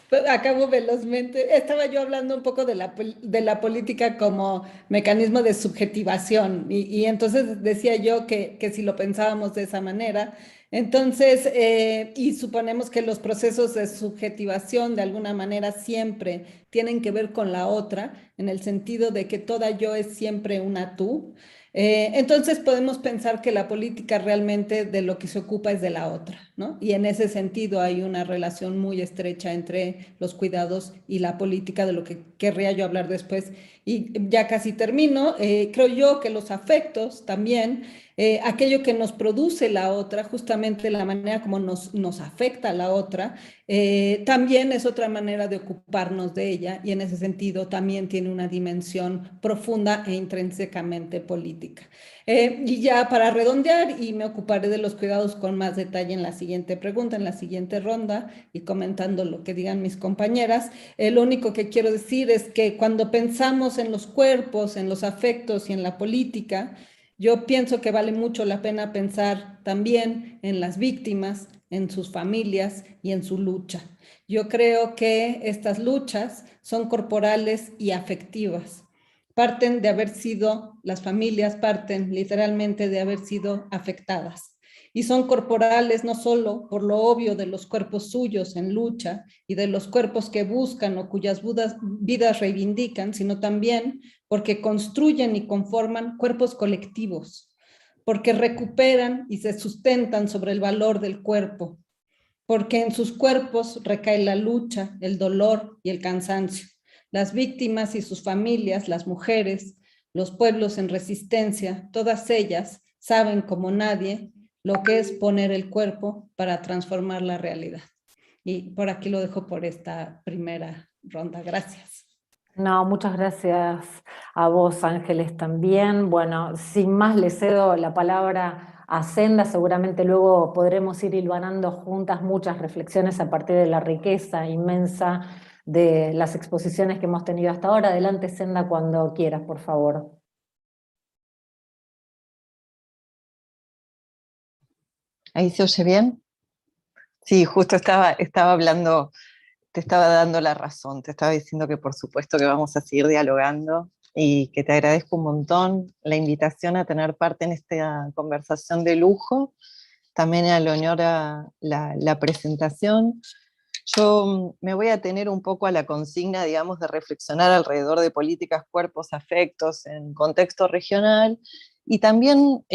Pues acabo velozmente. Estaba yo hablando un poco de la política como mecanismo de subjetivación y entonces decía yo que si lo pensábamos de esa manera, entonces, y suponemos que los procesos de subjetivación de alguna manera siempre tienen que ver con la otra, en el sentido de que toda yo es siempre una tú. Entonces podemos pensar que la política realmente de lo que se ocupa es de la otra, ¿no? Y en ese sentido hay una relación muy estrecha entre los cuidados y la política, de lo que querría yo hablar después. Y ya casi termino. Creo yo que los afectos también, aquello que nos produce la otra, justamente la manera como nos afecta la otra, también es otra manera de ocuparnos de ella y en ese sentido también tiene una dimensión profunda e intrínsecamente política. Y ya para redondear, y me ocuparé de los cuidados con más detalle en la siguiente pregunta, en la siguiente ronda, y comentando lo que digan mis compañeras, lo único que quiero decir es que cuando pensamos en los cuerpos, en los afectos y en la política, yo pienso que vale mucho la pena pensar también en las víctimas, en sus familias y en su lucha. Yo creo que estas luchas son corporales y afectivas. Parten de haber sido, las familias parten literalmente de haber sido afectadas. Y son corporales no solo por lo obvio de los cuerpos suyos en lucha y de los cuerpos que buscan o cuyas vidas reivindican, sino también porque construyen y conforman cuerpos colectivos, porque recuperan y se sustentan sobre el valor del cuerpo, porque en sus cuerpos recae la lucha, el dolor y el cansancio. Las víctimas y sus familias, las mujeres, los pueblos en resistencia, todas ellas saben como nadie lo que es poner el cuerpo para transformar la realidad. Y por aquí lo dejo por esta primera ronda. Gracias. No, muchas gracias a vos, Ángeles, también. Bueno, sin más le cedo la palabra a Senda, seguramente luego podremos ir hilvanando juntas muchas reflexiones a partir de la riqueza inmensa de las exposiciones que hemos tenido hasta ahora. Adelante, Senda, cuando quieras, por favor. ¿Ahí se oye bien? Sí, justo estaba hablando, te estaba dando la razón, te estaba diciendo que por supuesto que vamos a seguir dialogando y que te agradezco un montón la invitación a tener parte en esta conversación de lujo, también a Leonora la presentación. Yo me voy a tener un poco a la consigna, digamos, de reflexionar alrededor de políticas, cuerpos, afectos en contexto regional y también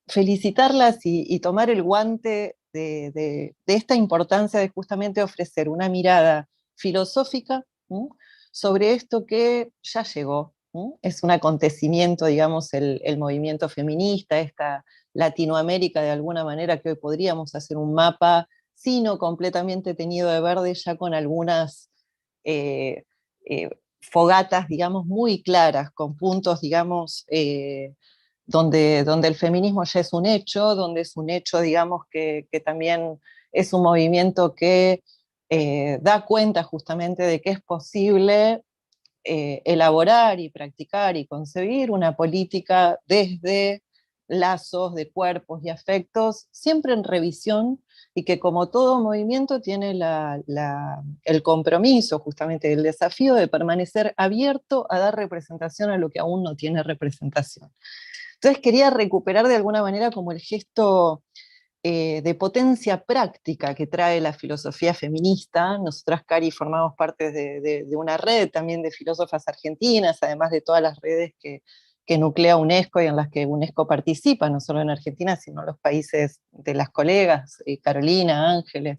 felicitarlas y tomar el guante de esta importancia de justamente ofrecer una mirada filosófica sobre esto que ya llegó. Es un acontecimiento, digamos, el movimiento feminista, esta Latinoamérica de alguna manera que hoy podríamos hacer un mapa sino completamente teñido de verde, ya con algunas fogatas, digamos, muy claras, con puntos, digamos, donde el feminismo ya es un hecho, donde es un hecho, digamos, que también es un movimiento que da cuenta justamente de que es posible elaborar y practicar y concebir una política desde lazos de cuerpos y afectos, siempre en revisión, y que como todo movimiento tiene el compromiso, justamente el desafío de permanecer abierto a dar representación a lo que aún no tiene representación. Entonces quería recuperar de alguna manera como el gesto de potencia práctica que trae la filosofía feminista. Nosotras, Cari, formamos parte de una red también de filósofas argentinas, además de todas las redes que nuclea UNESCO y en las que UNESCO participa, no solo en Argentina, sino en los países de las colegas, Carolina, Ángeles,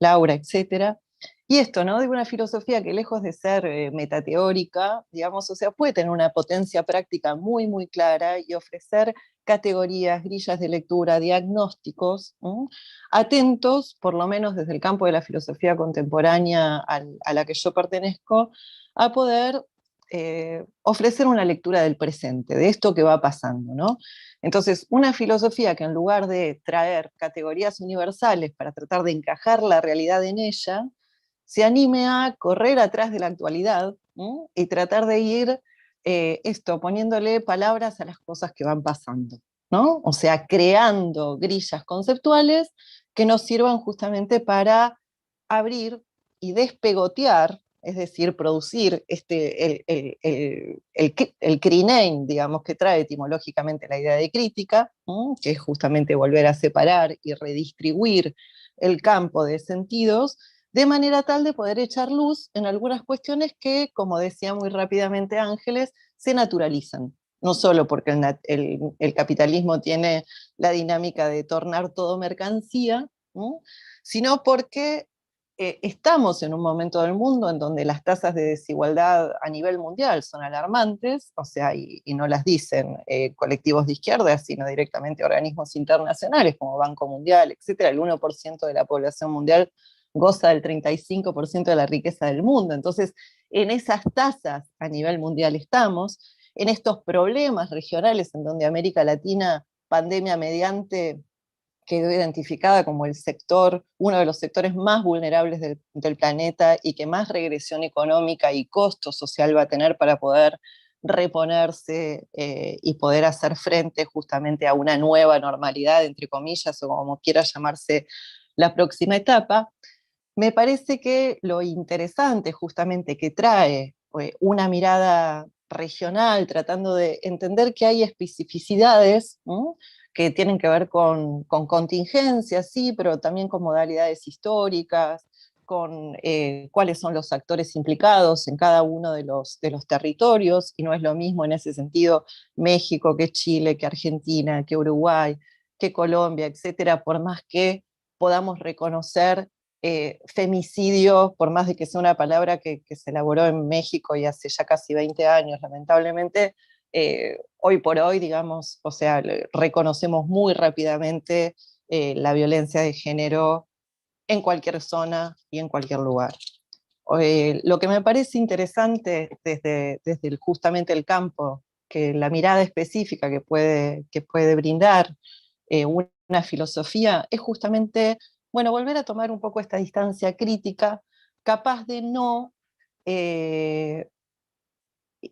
Laura, etcétera. Y esto, ¿no? De una filosofía que lejos de ser metateórica, digamos, o sea, puede tener una potencia práctica muy, muy clara y ofrecer categorías, grillas de lectura, diagnósticos, atentos, por lo menos desde el campo de la filosofía contemporánea a la que yo pertenezco, a poder ofrecer una lectura del presente, de esto que va pasando, ¿no? Entonces, una filosofía que en lugar de traer categorías universales para tratar de encajar la realidad en ella, se anime a correr atrás de la actualidad y tratar de ir esto, poniéndole palabras a las cosas que van pasando, ¿no? O sea, creando grillas conceptuales que nos sirvan justamente para abrir y despegotear, es decir, producir el CRINAME, digamos, que trae etimológicamente la idea de crítica, ¿no? Que es justamente volver a separar y redistribuir el campo de sentidos, de manera tal de poder echar luz en algunas cuestiones que, como decía muy rápidamente Ángeles, se naturalizan. No solo porque el capitalismo tiene la dinámica de tornar todo mercancía, ¿no? Sino porque estamos en un momento del mundo en donde las tasas de desigualdad a nivel mundial son alarmantes, o sea, y no las dicen colectivos de izquierda, sino directamente organismos internacionales como Banco Mundial, etcétera. El 1% de la población mundial goza del 35% de la riqueza del mundo. Entonces, en esas tasas a nivel mundial estamos, en estos problemas regionales en donde América Latina, pandemia mediante, quedó identificada como el sector, uno de los sectores más vulnerables del planeta y que más regresión económica y costo social va a tener para poder reponerse y poder hacer frente justamente a una nueva normalidad, entre comillas, o como quiera llamarse la próxima etapa. Me parece que lo interesante justamente que trae una mirada regional, tratando de entender que hay especificidades, ¿no? Que tienen que ver con contingencias, sí, pero también con modalidades históricas, con cuáles son los actores implicados en cada uno de los territorios, y no es lo mismo en ese sentido México que Chile, que Argentina, que Uruguay, que Colombia, etcétera, por más que podamos reconocer femicidio, por más de que sea una palabra que se elaboró en México y hace ya casi 20 años, lamentablemente, hoy por hoy, digamos, o sea, reconocemos muy rápidamente la violencia de género en cualquier zona y en cualquier lugar. Lo que me parece interesante desde justamente el campo, que la mirada específica que puede brindar una filosofía, es justamente, bueno, volver a tomar un poco esta distancia crítica, capaz de no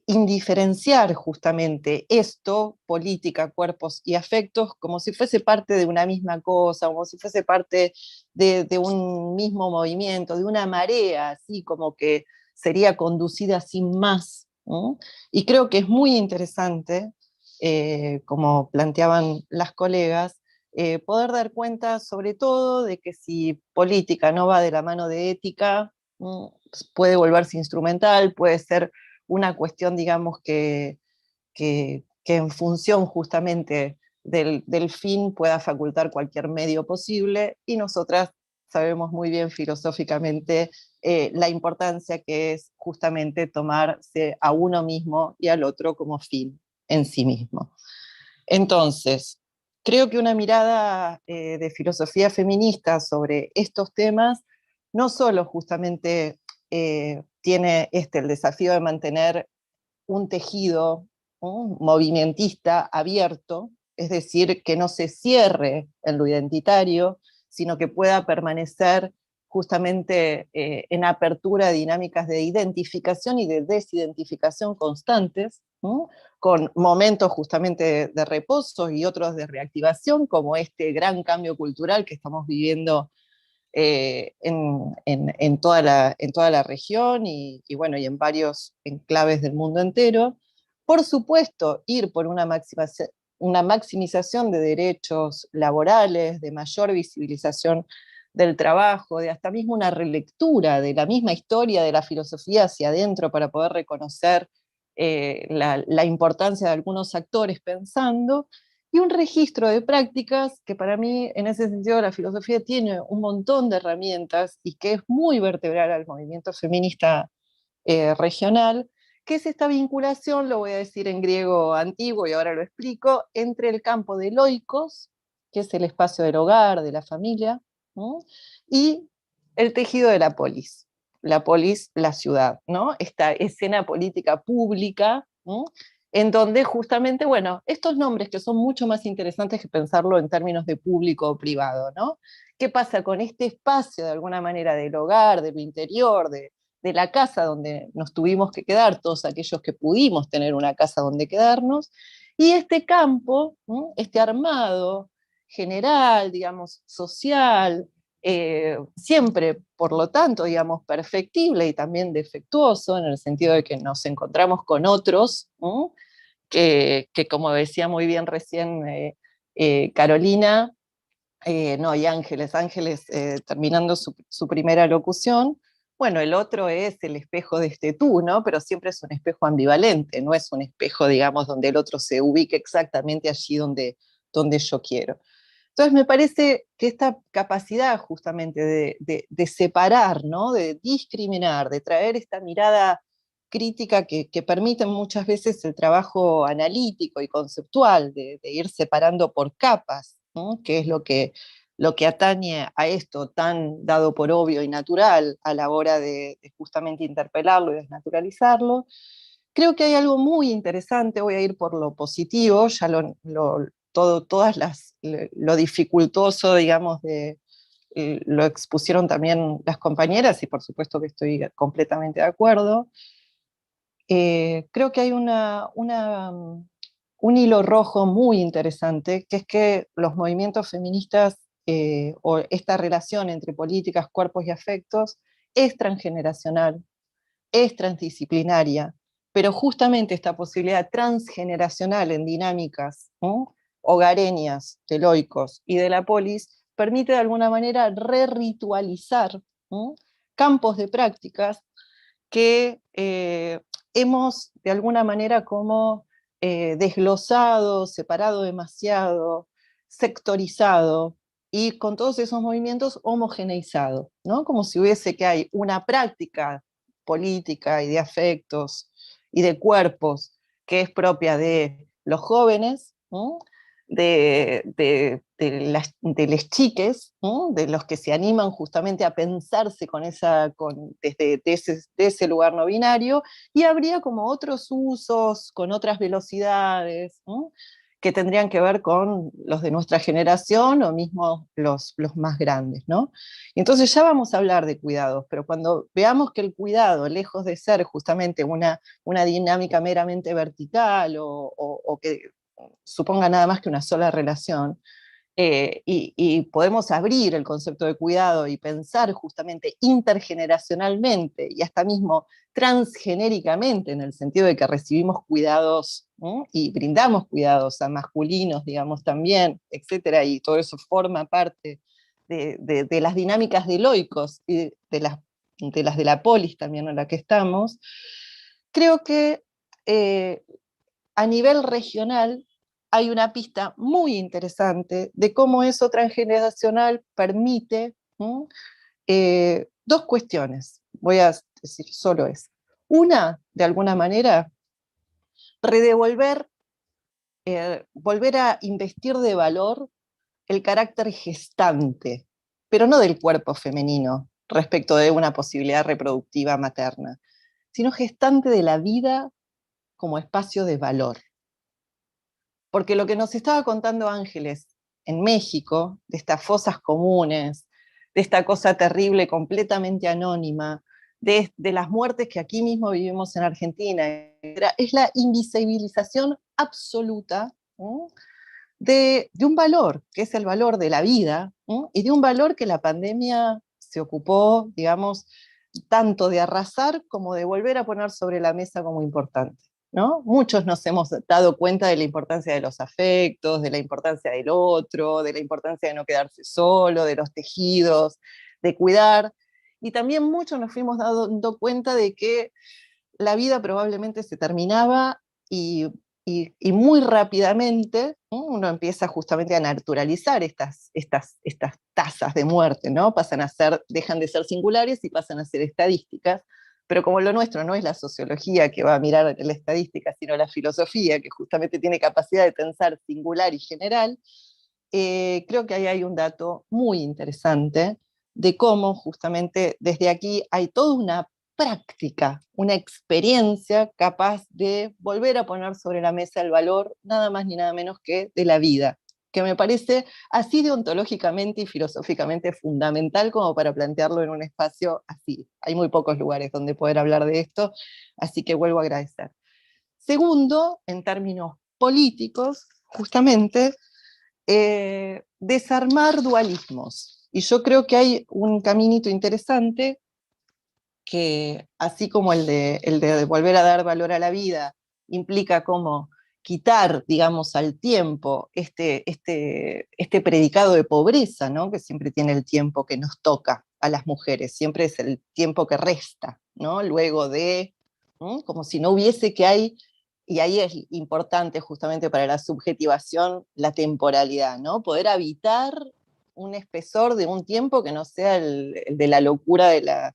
indiferenciar justamente esto, política, cuerpos y afectos, como si fuese parte de una misma cosa, como si fuese parte de un mismo movimiento, de una marea, así como que sería conducida sin más, ¿no? Y creo que es muy interesante, como planteaban las colegas, poder dar cuenta sobre todo de que si política no va de la mano de ética, puede volverse instrumental, puede ser una cuestión, digamos, que en función justamente del fin pueda facultar cualquier medio posible, y nosotras sabemos muy bien filosóficamente la importancia que es justamente tomarse a uno mismo y al otro como fin en sí mismo. Entonces, creo que una mirada de filosofía feminista sobre estos temas no solo justamente tiene el desafío de mantener un tejido, ¿no?, movimentista abierto, es decir, que no se cierre en lo identitario, sino que pueda permanecer justamente en apertura a dinámicas de identificación y de desidentificación constantes, ¿no?, con momentos justamente de reposo y otros de reactivación, como este gran cambio cultural que estamos viviendo en toda la región y bueno, y en varios enclaves del mundo entero. Por supuesto, ir por una maximización de derechos laborales, de mayor visibilización del trabajo, de hasta mismo una relectura de la misma historia de la filosofía hacia adentro para poder reconocer la importancia de algunos actores pensando, y un registro de prácticas que para mí, en ese sentido, la filosofía tiene un montón de herramientas y que es muy vertebral al movimiento feminista regional, que es esta vinculación, lo voy a decir en griego antiguo y ahora lo explico, entre el campo del oikos, que es el espacio del hogar, de la familia, ¿no?, y el tejido de la polis. La polis, la ciudad, ¿no? Esta escena política pública, ¿no?, en donde justamente, bueno, estos nombres que son mucho más interesantes que pensarlo en términos de público o privado, ¿no? ¿Qué pasa con este espacio, de alguna manera, del hogar, del interior, de la casa donde nos tuvimos que quedar, todos aquellos que pudimos tener una casa donde quedarnos, y este campo, ¿no? Este armado general, digamos, social, siempre, por lo tanto, digamos, perfectible y también defectuoso, en el sentido de que nos encontramos con otros, ¿no? que como decía muy bien recién Carolina, no, y Ángeles, terminando su primera locución, bueno, el otro es el espejo de este tú, ¿no? Pero siempre es un espejo ambivalente, no es un espejo, digamos, donde el otro se ubique exactamente allí donde yo quiero. Entonces me parece que esta capacidad justamente de separar, ¿no? De discriminar, de traer esta mirada crítica que permite muchas veces el trabajo analítico y conceptual, de ir separando por capas, ¿no? Que es lo que atañe a esto tan dado por obvio y natural a la hora de justamente interpelarlo y desnaturalizarlo. Creo que hay algo muy interesante, voy a ir por lo positivo, ya lo dificultoso, digamos, lo expusieron también las compañeras y por supuesto que estoy completamente de acuerdo. Creo que hay un hilo rojo muy interesante, que es que los movimientos feministas o esta relación entre políticas, cuerpos y afectos es transgeneracional, es transdisciplinaria, pero justamente esta posibilidad transgeneracional en dinámicas, ¿no? Hogareñas, de Loikos y de la polis, permite de alguna manera re-ritualizar, ¿no? Campos de prácticas que hemos de alguna manera como desglosado, separado demasiado, sectorizado, y con todos esos movimientos homogeneizado, ¿no? Como si hubiese que hay una práctica política y de afectos y de cuerpos que es propia de los jóvenes, ¿no? De las chiques, ¿no? De los que se animan justamente a pensarse desde ese lugar no binario, y habría como otros usos, con otras velocidades, ¿no? Que tendrían que ver con los de nuestra generación o mismo los más grandes, ¿no? Entonces ya vamos a hablar de cuidados, pero cuando veamos que el cuidado, lejos de ser justamente una dinámica meramente vertical o que suponga nada más que una sola relación, y podemos abrir el concepto de cuidado y pensar justamente intergeneracionalmente y hasta mismo transgenéricamente, en el sentido de que recibimos cuidados, ¿no? Y brindamos cuidados a masculinos, digamos, también, etcétera, y todo eso forma parte de las dinámicas de Loikos y de las de la polis también en la que estamos. Creo que a nivel regional hay una pista muy interesante de cómo eso transgeneracional permite dos cuestiones, voy a decir solo eso. Una, de alguna manera, redevolver, volver a investir de valor el carácter gestante, pero no del cuerpo femenino respecto de una posibilidad reproductiva materna, sino gestante de la vida como espacio de valor. Porque lo que nos estaba contando Ángeles en México, de estas fosas comunes, de esta cosa terrible, completamente anónima, de las muertes que aquí mismo vivimos en Argentina, es la invisibilización absoluta, ¿no? de un valor, que es el valor de la vida, ¿no? Y de un valor que la pandemia se ocupó, digamos, tanto de arrasar como de volver a poner sobre la mesa como importante, ¿no? Muchos nos hemos dado cuenta de la importancia de los afectos, de la importancia del otro, de la importancia de no quedarse solo, de los tejidos, de cuidar, y también muchos nos fuimos dando cuenta de que la vida probablemente se terminaba y muy rápidamente, ¿no? Uno empieza justamente a naturalizar estas tasas de muerte, ¿no? Dejan de ser singulares y pasan a ser estadísticas, pero como lo nuestro no es la sociología que va a mirar la estadística, sino la filosofía, que justamente tiene capacidad de pensar singular y general, creo que ahí hay un dato muy interesante de cómo justamente desde aquí hay toda una práctica, una experiencia capaz de volver a poner sobre la mesa el valor nada más ni nada menos que de la vida, que me parece así deontológicamente y filosóficamente fundamental como para plantearlo en un espacio así. Hay muy pocos lugares donde poder hablar de esto, así que vuelvo a agradecer. Segundo, en términos políticos, justamente, desarmar dualismos. Y yo creo que hay un caminito interesante que, así como el de volver a dar valor a la vida, implica como quitar, digamos, al tiempo este predicado de pobreza, ¿no? Que siempre tiene el tiempo que nos toca a las mujeres, siempre es el tiempo que resta, ¿no? Luego de, ¿no? Como si no hubiese que hay, y ahí es importante justamente para la subjetivación la temporalidad, ¿no? Poder habitar un espesor de un tiempo que no sea el de la locura de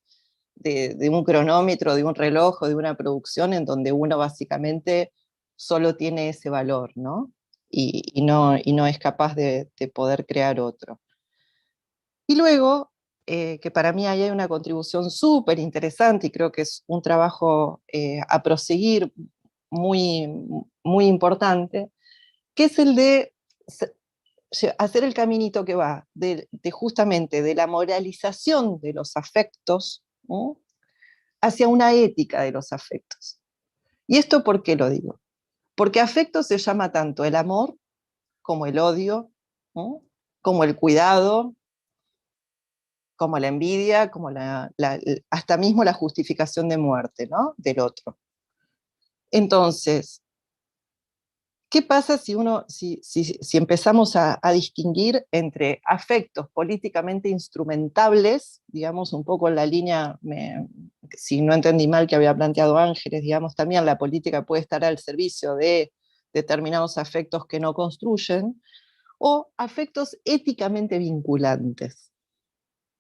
un cronómetro, de un reloj o de una producción en donde uno básicamente solo tiene ese valor, ¿no? Y no es capaz de poder crear otro. Y luego, que para mí ahí hay una contribución súper interesante y creo que es un trabajo a proseguir muy, muy importante, que es el de hacer el caminito que va justamente de la moralización de los afectos, ¿no? Hacia una ética de los afectos. ¿Y esto por qué lo digo? Porque afecto se llama tanto el amor como el odio, ¿no? Como el cuidado, como la envidia, como hasta mismo la justificación de muerte, ¿no? Del otro. Entonces, ¿qué pasa si empezamos a distinguir entre afectos políticamente instrumentables, digamos un poco en la línea, si no entendí mal que había planteado Ángeles, digamos también la política puede estar al servicio de determinados afectos que no construyen, o afectos éticamente vinculantes?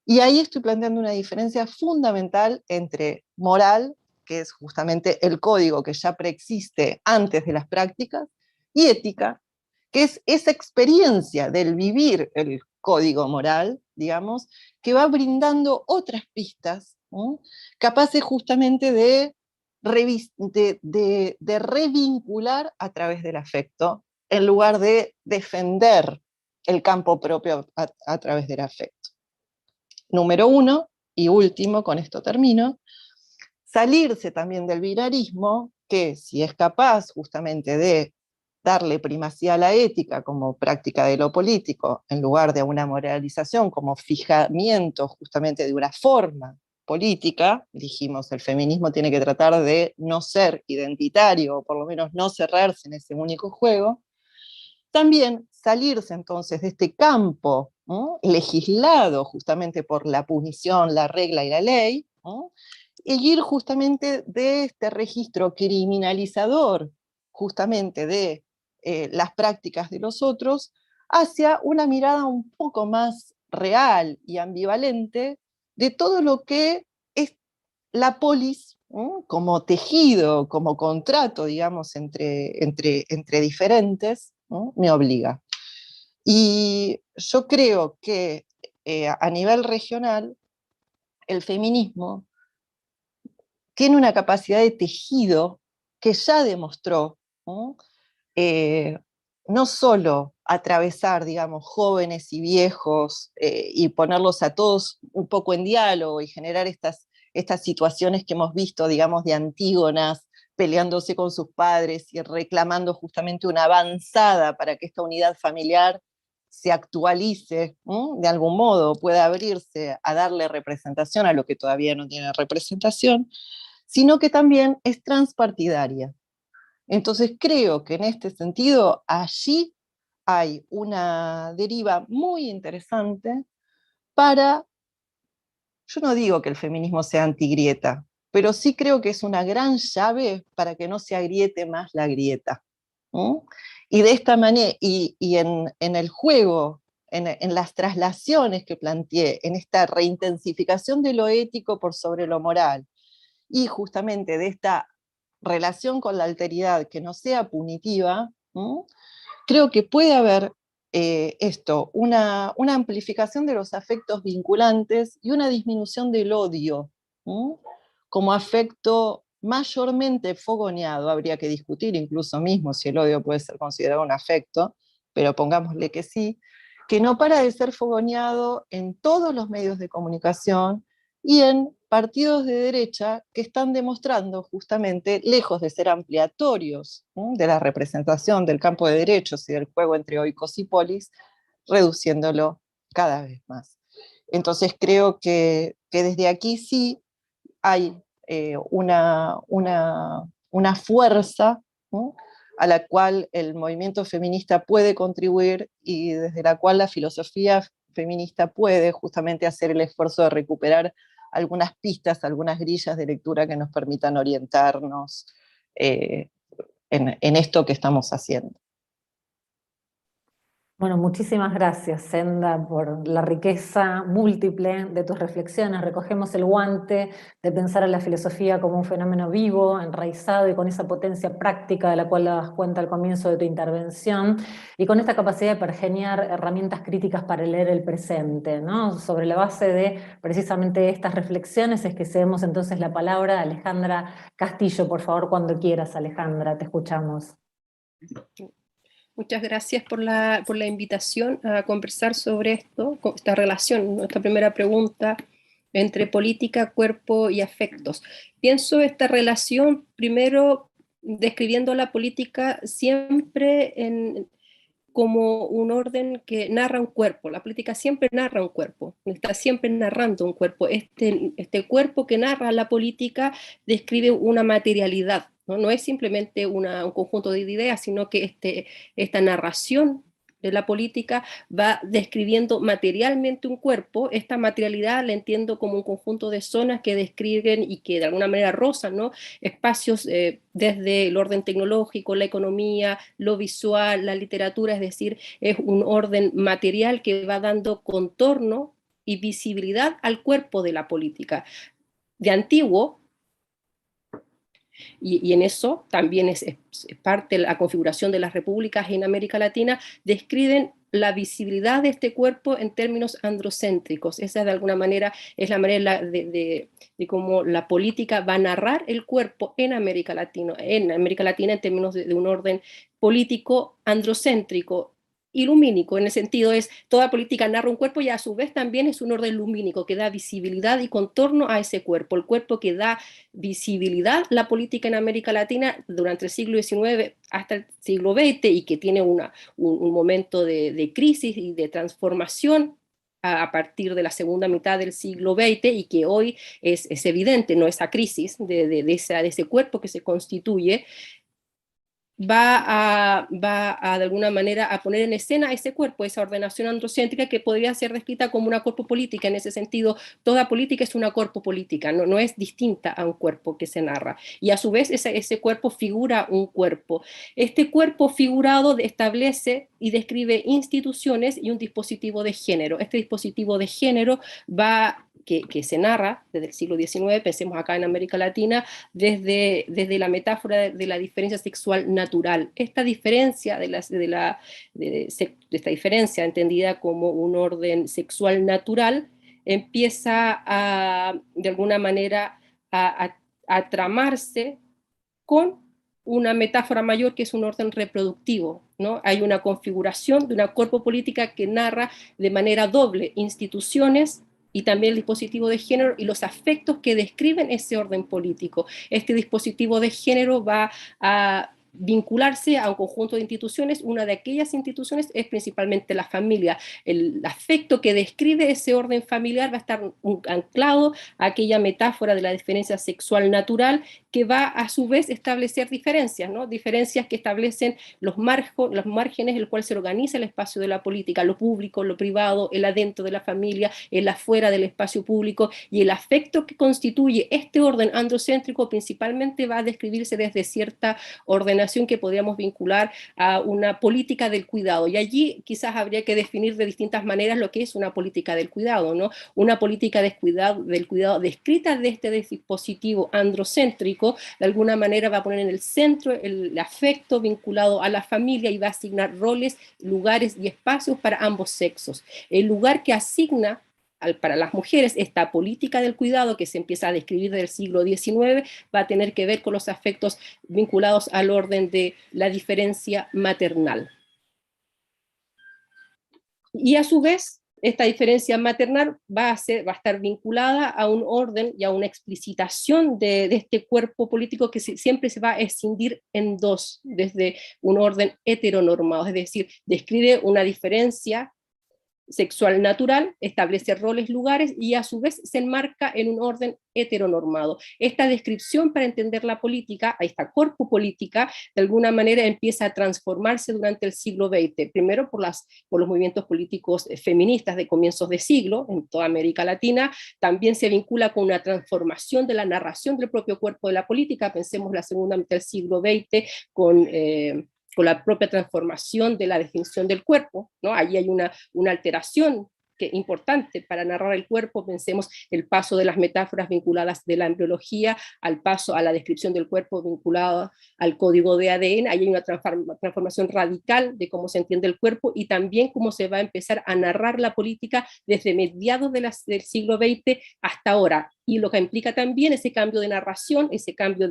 Y ahí estoy planteando una diferencia fundamental entre moral, que es justamente el código que ya preexiste antes de las prácticas, y ética, que es esa experiencia del vivir el código moral, digamos, que va brindando otras pistas, ¿no? Capaces justamente de revincular a través del afecto, en lugar de defender el campo propio a través del afecto. Número uno, y último, con esto termino, salirse también del binarismo, que si es capaz justamente de darle primacía a la ética como práctica de lo político, en lugar de una moralización como fijamiento justamente de una forma política, dijimos, el feminismo tiene que tratar de no ser identitario, o por lo menos no cerrarse en ese único juego. También salirse entonces de este campo, ¿no? Legislado justamente por la punición, la regla y la ley, ¿no? Y ir justamente de este registro criminalizador justamente de las prácticas de los otros hacia una mirada un poco más real y ambivalente de todo lo que es la polis, ¿no? Como tejido, como contrato, digamos, entre diferentes, ¿no? Me obliga. Y yo creo que a nivel regional, el feminismo tiene una capacidad de tejido que ya demostró, ¿no? No solo atravesar, digamos, jóvenes y viejos y ponerlos a todos un poco en diálogo y generar estas situaciones que hemos visto, digamos, de Antígonas peleándose con sus padres y reclamando justamente una avanzada para que esta unidad familiar se actualice, ¿no? De algún modo, pueda abrirse a darle representación a lo que todavía no tiene representación, sino que también es transpartidaria. Entonces creo que en este sentido allí hay una deriva muy interesante para, yo no digo que el feminismo sea antigrieta, pero sí creo que es una gran llave para que no se agriete más la grieta. ¿No? Y de esta manera, y en el juego, en las traslaciones que planteé, en esta reintensificación de lo ético por sobre lo moral, y justamente de esta relación con la alteridad que no sea punitiva, ¿no? Creo que puede haber una amplificación de los afectos vinculantes y una disminución del odio, ¿no? Como afecto mayormente fogoneado, habría que discutir incluso mismo si el odio puede ser considerado un afecto, pero pongámosle que sí, que no para de ser fogoneado en todos los medios de comunicación y en partidos de derecha que están demostrando justamente, lejos de ser ampliatorios de la representación del campo de derechos y del juego entre oikos y polis, reduciéndolo cada vez más. Entonces creo que desde aquí sí hay una fuerza, ¿no?, a la cual el movimiento feminista puede contribuir y desde la cual la filosofía feminista puede justamente hacer el esfuerzo de recuperar algunas pistas, algunas grillas de lectura que nos permitan orientarnos en esto que estamos haciendo. Bueno, muchísimas gracias, Senda, por la riqueza múltiple de tus reflexiones. Recogemos el guante de pensar a la filosofía como un fenómeno vivo, enraizado y con esa potencia práctica de la cual das cuenta al comienzo de tu intervención, y con esta capacidad de pergeniar herramientas críticas para leer el presente, ¿no? Sobre la base de precisamente estas reflexiones es que cedemos entonces la palabra a Alejandra Castillo. Por favor, cuando quieras, Alejandra, te escuchamos. Muchas gracias por la invitación a conversar sobre esto, esta relación, nuestra primera pregunta entre política, cuerpo y afectos. Pienso esta relación primero describiendo la política siempre como un orden que narra un cuerpo. La política siempre narra un cuerpo, está siempre narrando un cuerpo. Este cuerpo que narra la política describe una materialidad, ¿no? No es simplemente un conjunto de ideas, sino que esta narración de la política va describiendo materialmente un cuerpo. Esta materialidad la entiendo como un conjunto de zonas que describen y que de alguna manera rozan, ¿no?, espacios desde el orden tecnológico, la economía, lo visual, la literatura, es decir, es un orden material que va dando contorno y visibilidad al cuerpo de la política. De antiguo, y en eso también es parte de la configuración de las repúblicas en América Latina, describen la visibilidad de este cuerpo en términos androcéntricos. Esa de alguna manera es la manera de cómo la política va a narrar el cuerpo en América Latina en términos de un orden político androcéntrico y lumínico. En el sentido es, toda política narra un cuerpo y a su vez también es un orden lumínico que da visibilidad y contorno a ese cuerpo. El cuerpo que da visibilidad la política en América Latina durante el siglo XIX hasta el siglo XX y que tiene un momento de crisis y de transformación a partir de la segunda mitad del siglo XX y que hoy es evidente, ¿no?, esa crisis de ese cuerpo que se constituye, va a de alguna manera a poner en escena ese cuerpo, esa ordenación androcéntrica que podría ser descrita como una corpopolítica. En ese sentido, toda política es una corpopolítica, no es distinta a un cuerpo que se narra. Y a su vez ese cuerpo figura un cuerpo. Este cuerpo figurado establece y describe instituciones y un dispositivo de género. Este dispositivo de género que se narra desde el siglo XIX, pensemos acá en América Latina, desde la metáfora de la diferencia sexual natural. Esta diferencia, esta diferencia entendida como un orden sexual natural, empieza de alguna manera a tramarse con una metáfora mayor que es un orden reproductivo, ¿no? Hay una configuración de una cuerpo política que narra de manera doble instituciones y también el dispositivo de género y los afectos que describen ese orden político. Este dispositivo de género va a vincularse a un conjunto de instituciones. Una de aquellas instituciones es principalmente la familia. El afecto que describe ese orden familiar va a estar anclado a aquella metáfora de la diferencia sexual natural que va a su vez establecer diferencias, ¿no? Diferencias que establecen los márgenes en los cuales se organiza el espacio de la política, lo público, lo privado, el adentro de la familia, el afuera del espacio público, y el afecto que constituye este orden androcéntrico principalmente va a describirse desde cierta ordenación que podríamos vincular a una política del cuidado. Y allí quizás habría que definir de distintas maneras lo que es una política del cuidado, ¿no? Una política del cuidado descrita de este dispositivo androcéntrico, de alguna manera va a poner en el centro el afecto vinculado a la familia y va a asignar roles, lugares y espacios para ambos sexos. El lugar que asigna para las mujeres esta política del cuidado que se empieza a describir desde el siglo XIX va a tener que ver con los afectos vinculados al orden de la diferencia maternal. Y a su vez, esta diferencia maternal va a estar vinculada a un orden y a una explicitación de este cuerpo político que siempre se va a escindir en dos, desde un orden heteronormado, es decir, describe una diferencia sexual natural, establece roles, lugares y a su vez se enmarca en un orden heteronormado. Esta descripción para entender la política, esta corpo política, de alguna manera empieza a transformarse durante el siglo XX, primero por los movimientos políticos feministas de comienzos de siglo en toda América Latina, también se vincula con una transformación de la narración del propio cuerpo de la política, pensemos la segunda mitad del siglo XX con la propia transformación de la definición del cuerpo, ¿no? Allí hay una alteración importante para narrar el cuerpo, pensemos el paso de las metáforas vinculadas de la embriología al paso a la descripción del cuerpo vinculado al código de ADN, ahí hay una transformación radical de cómo se entiende el cuerpo y también cómo se va a empezar a narrar la política desde mediados del siglo XX hasta ahora, y lo que implica también ese cambio de narración, ese cambio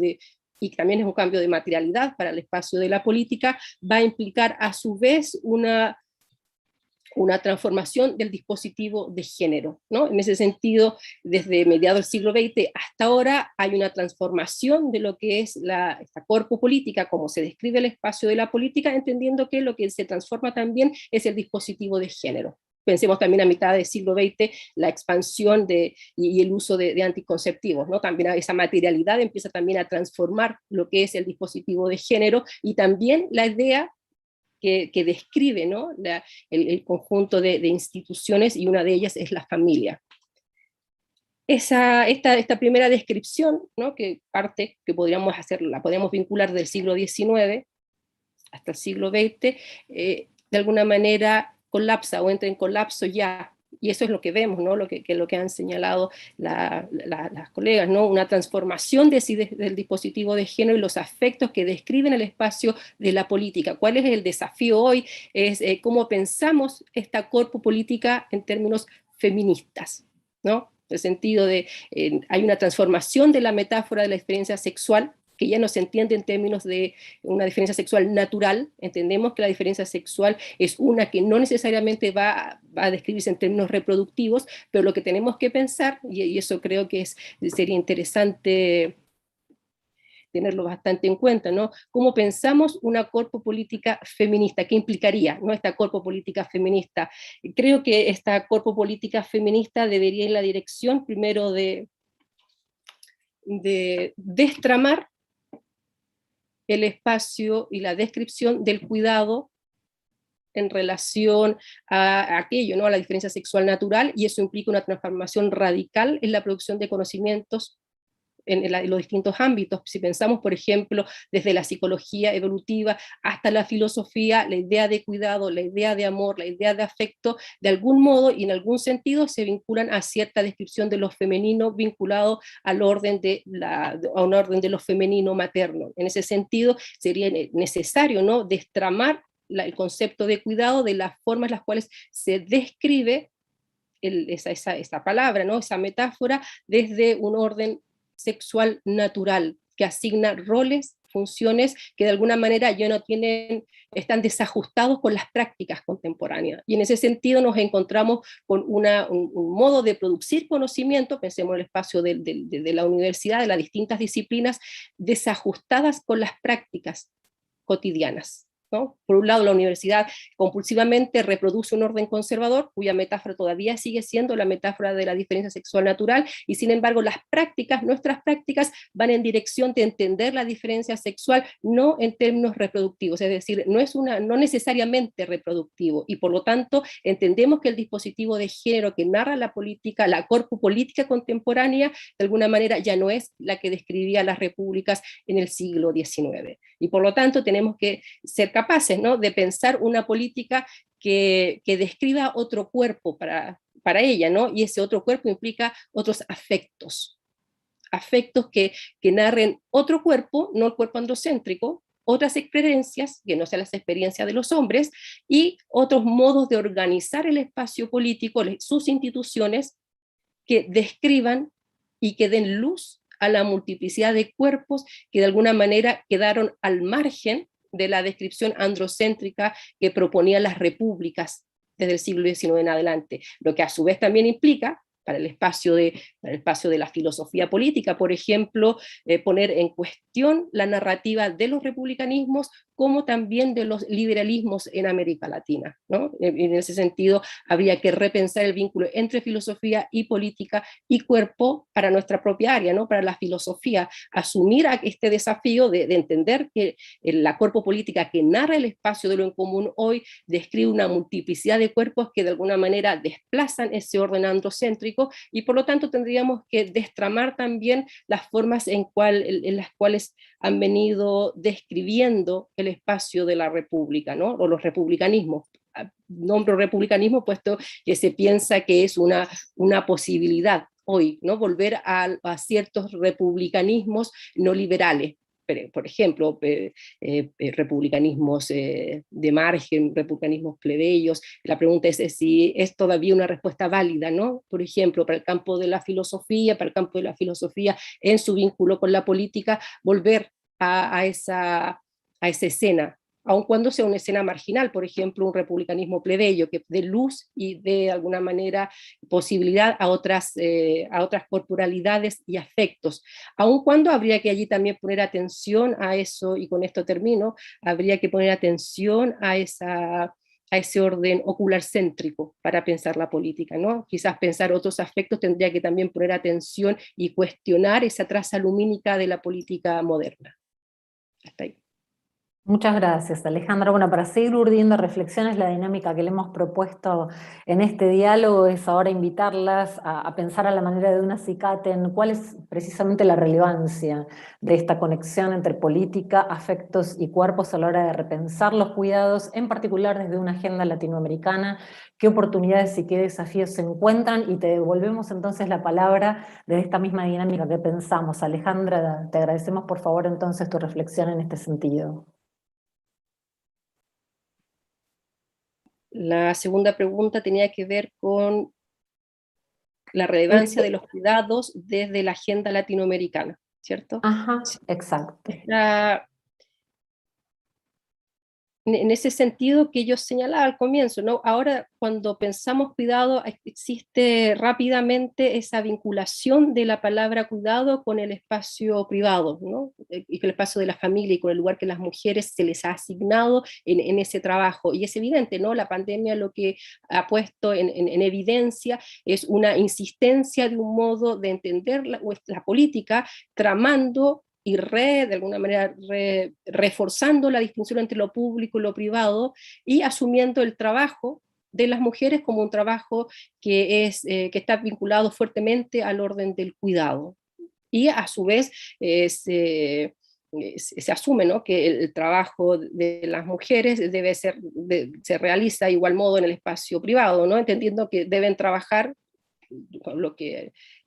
y también es un cambio de materialidad para el espacio de la política, va a implicar a su vez una transformación del dispositivo de género, ¿no? En ese sentido, desde mediados del siglo XX hasta ahora hay una transformación de lo que es esta corpo política, como se describe el espacio de la política, entendiendo que lo que se transforma también es el dispositivo de género. Pensemos también a mitad del siglo XX la expansión y el uso de anticonceptivos, ¿no? También esa materialidad empieza también a transformar lo que es el dispositivo de género y también la idea que describe, ¿no? el conjunto de instituciones, y una de ellas es la familia. Esta primera descripción, ¿no? Que podríamos hacer, la podemos vincular del siglo XIX hasta el siglo XX, de alguna manera colapsa o entra en colapso ya, y eso es lo que vemos, ¿no? Lo que han señalado las colegas, ¿no? Una transformación del dispositivo de género y los afectos que describen el espacio de la política. ¿Cuál es el desafío hoy? Es cómo pensamos esta corpo política en términos feministas, ¿no? En el sentido de, hay una transformación de la metáfora de la experiencia sexual, que ya no se entiende en términos de una diferencia sexual natural. Entendemos que la diferencia sexual es una que no necesariamente va a describirse en términos reproductivos, pero lo que tenemos que pensar, y eso creo que sería interesante tenerlo bastante en cuenta, ¿no? ¿Cómo pensamos una corpo política feminista? ¿Qué implicaría, ¿no? Esta corpo política feminista? Creo que esta corpo política feminista debería ir en la dirección, primero, de destramar el espacio y la descripción del cuidado en relación a aquello, ¿no? A la diferencia sexual natural, y eso implica una transformación radical en la producción de conocimientos en los distintos ámbitos. Si pensamos, por ejemplo, desde la psicología evolutiva hasta la filosofía, la idea de cuidado, la idea de amor, la idea de afecto, de algún modo y en algún sentido se vinculan a cierta descripción de lo femenino vinculado al orden a un orden de lo femenino materno. En ese sentido sería necesario, ¿no? Destramar el concepto de cuidado de las formas en las cuales se describe esa palabra, ¿no? Esa metáfora desde un orden sexual natural, que asigna roles, funciones que de alguna manera ya no están desajustados con las prácticas contemporáneas. Y en ese sentido nos encontramos con un modo de producir conocimiento, pensemos en el espacio de la universidad, de las distintas disciplinas, desajustadas con las prácticas cotidianas, ¿no? Por un lado, la universidad compulsivamente reproduce un orden conservador, cuya metáfora todavía sigue siendo la metáfora de la diferencia sexual natural, y sin embargo nuestras prácticas van en dirección de entender la diferencia sexual no en términos reproductivos, es decir, no necesariamente reproductivo, y por lo tanto entendemos que el dispositivo de género que narra la política, la corpo política contemporánea, de alguna manera ya no es la que describía las repúblicas en el siglo XIX, y por lo tanto tenemos que ser capaces, ¿no? De pensar una política que describa otro cuerpo para ella, ¿no? Y ese otro cuerpo implica otros afectos que narren otro cuerpo, no el cuerpo androcéntrico, otras experiencias que no sean las experiencias de los hombres, y otros modos de organizar el espacio político, sus instituciones, que describan y que den luz a la multiplicidad de cuerpos que de alguna manera quedaron al margen de la descripción androcéntrica que proponían las repúblicas desde el siglo XIX en adelante, lo que a su vez también implica, para el espacio de la filosofía política, por ejemplo, poner en cuestión la narrativa de los republicanismos como también de los liberalismos en América Latina, ¿no? En ese sentido, habría que repensar el vínculo entre filosofía y política y cuerpo para nuestra propia área, ¿no? Para la filosofía, asumir este desafío de entender que la cuerpo política que narra el espacio de lo en común hoy describe una multiplicidad de cuerpos que de alguna manera desplazan ese orden androcéntrico, y por lo tanto tendríamos que destramar también las formas en las cuales han venido describiendo el espacio de la república, ¿no? O los republicanismos. Nombro republicanismo puesto que se piensa que es una posibilidad hoy, ¿no? Volver a ciertos republicanismos no liberales. Por ejemplo, republicanismos de margen, republicanismos plebeyos. La pregunta es si es todavía una respuesta válida, ¿no? Por ejemplo, para el campo de la filosofía, en su vínculo con la política, volver a esa escena, aun cuando sea una escena marginal, por ejemplo, un republicanismo plebeyo que dé luz y de alguna manera posibilidad a otras corporalidades y afectos, aun cuando habría que allí también poner atención a eso, y con esto termino, habría que poner atención a ese orden ocular céntrico para pensar la política, ¿no? Quizás pensar otros aspectos tendría que también poner atención y cuestionar esa traza lumínica de la política moderna. Hasta ahí. Muchas gracias, Alejandra. Bueno, para seguir urdiendo reflexiones, la dinámica que le hemos propuesto en este diálogo es ahora invitarlas a pensar a la manera de una acicate en cuál es precisamente la relevancia de esta conexión entre política, afectos y cuerpos a la hora de repensar los cuidados, en particular desde una agenda latinoamericana, qué oportunidades y qué desafíos se encuentran, y te devolvemos entonces la palabra desde esta misma dinámica que pensamos. Alejandra, te agradecemos por favor entonces tu reflexión en este sentido. La segunda pregunta tenía que ver con la relevancia de los cuidados desde la agenda latinoamericana, ¿cierto? Ajá, exacto. En ese sentido que yo señalaba al comienzo, ¿no? Ahora, cuando pensamos cuidado, existe rápidamente esa vinculación de la palabra cuidado con el espacio privado, ¿no? Y con el espacio de la familia y con el lugar que las mujeres se les ha asignado en ese trabajo. Y es evidente, ¿no? La pandemia lo que ha puesto en evidencia es una insistencia de un modo de entender la política, tramando y de alguna manera reforzando la distinción entre lo público y lo privado, y asumiendo el trabajo de las mujeres como un trabajo que está vinculado fuertemente al orden del cuidado. Y a su vez se asume, ¿no?, que el trabajo de las mujeres se realiza de igual modo en el espacio privado, ¿no?, entendiendo que deben trabajar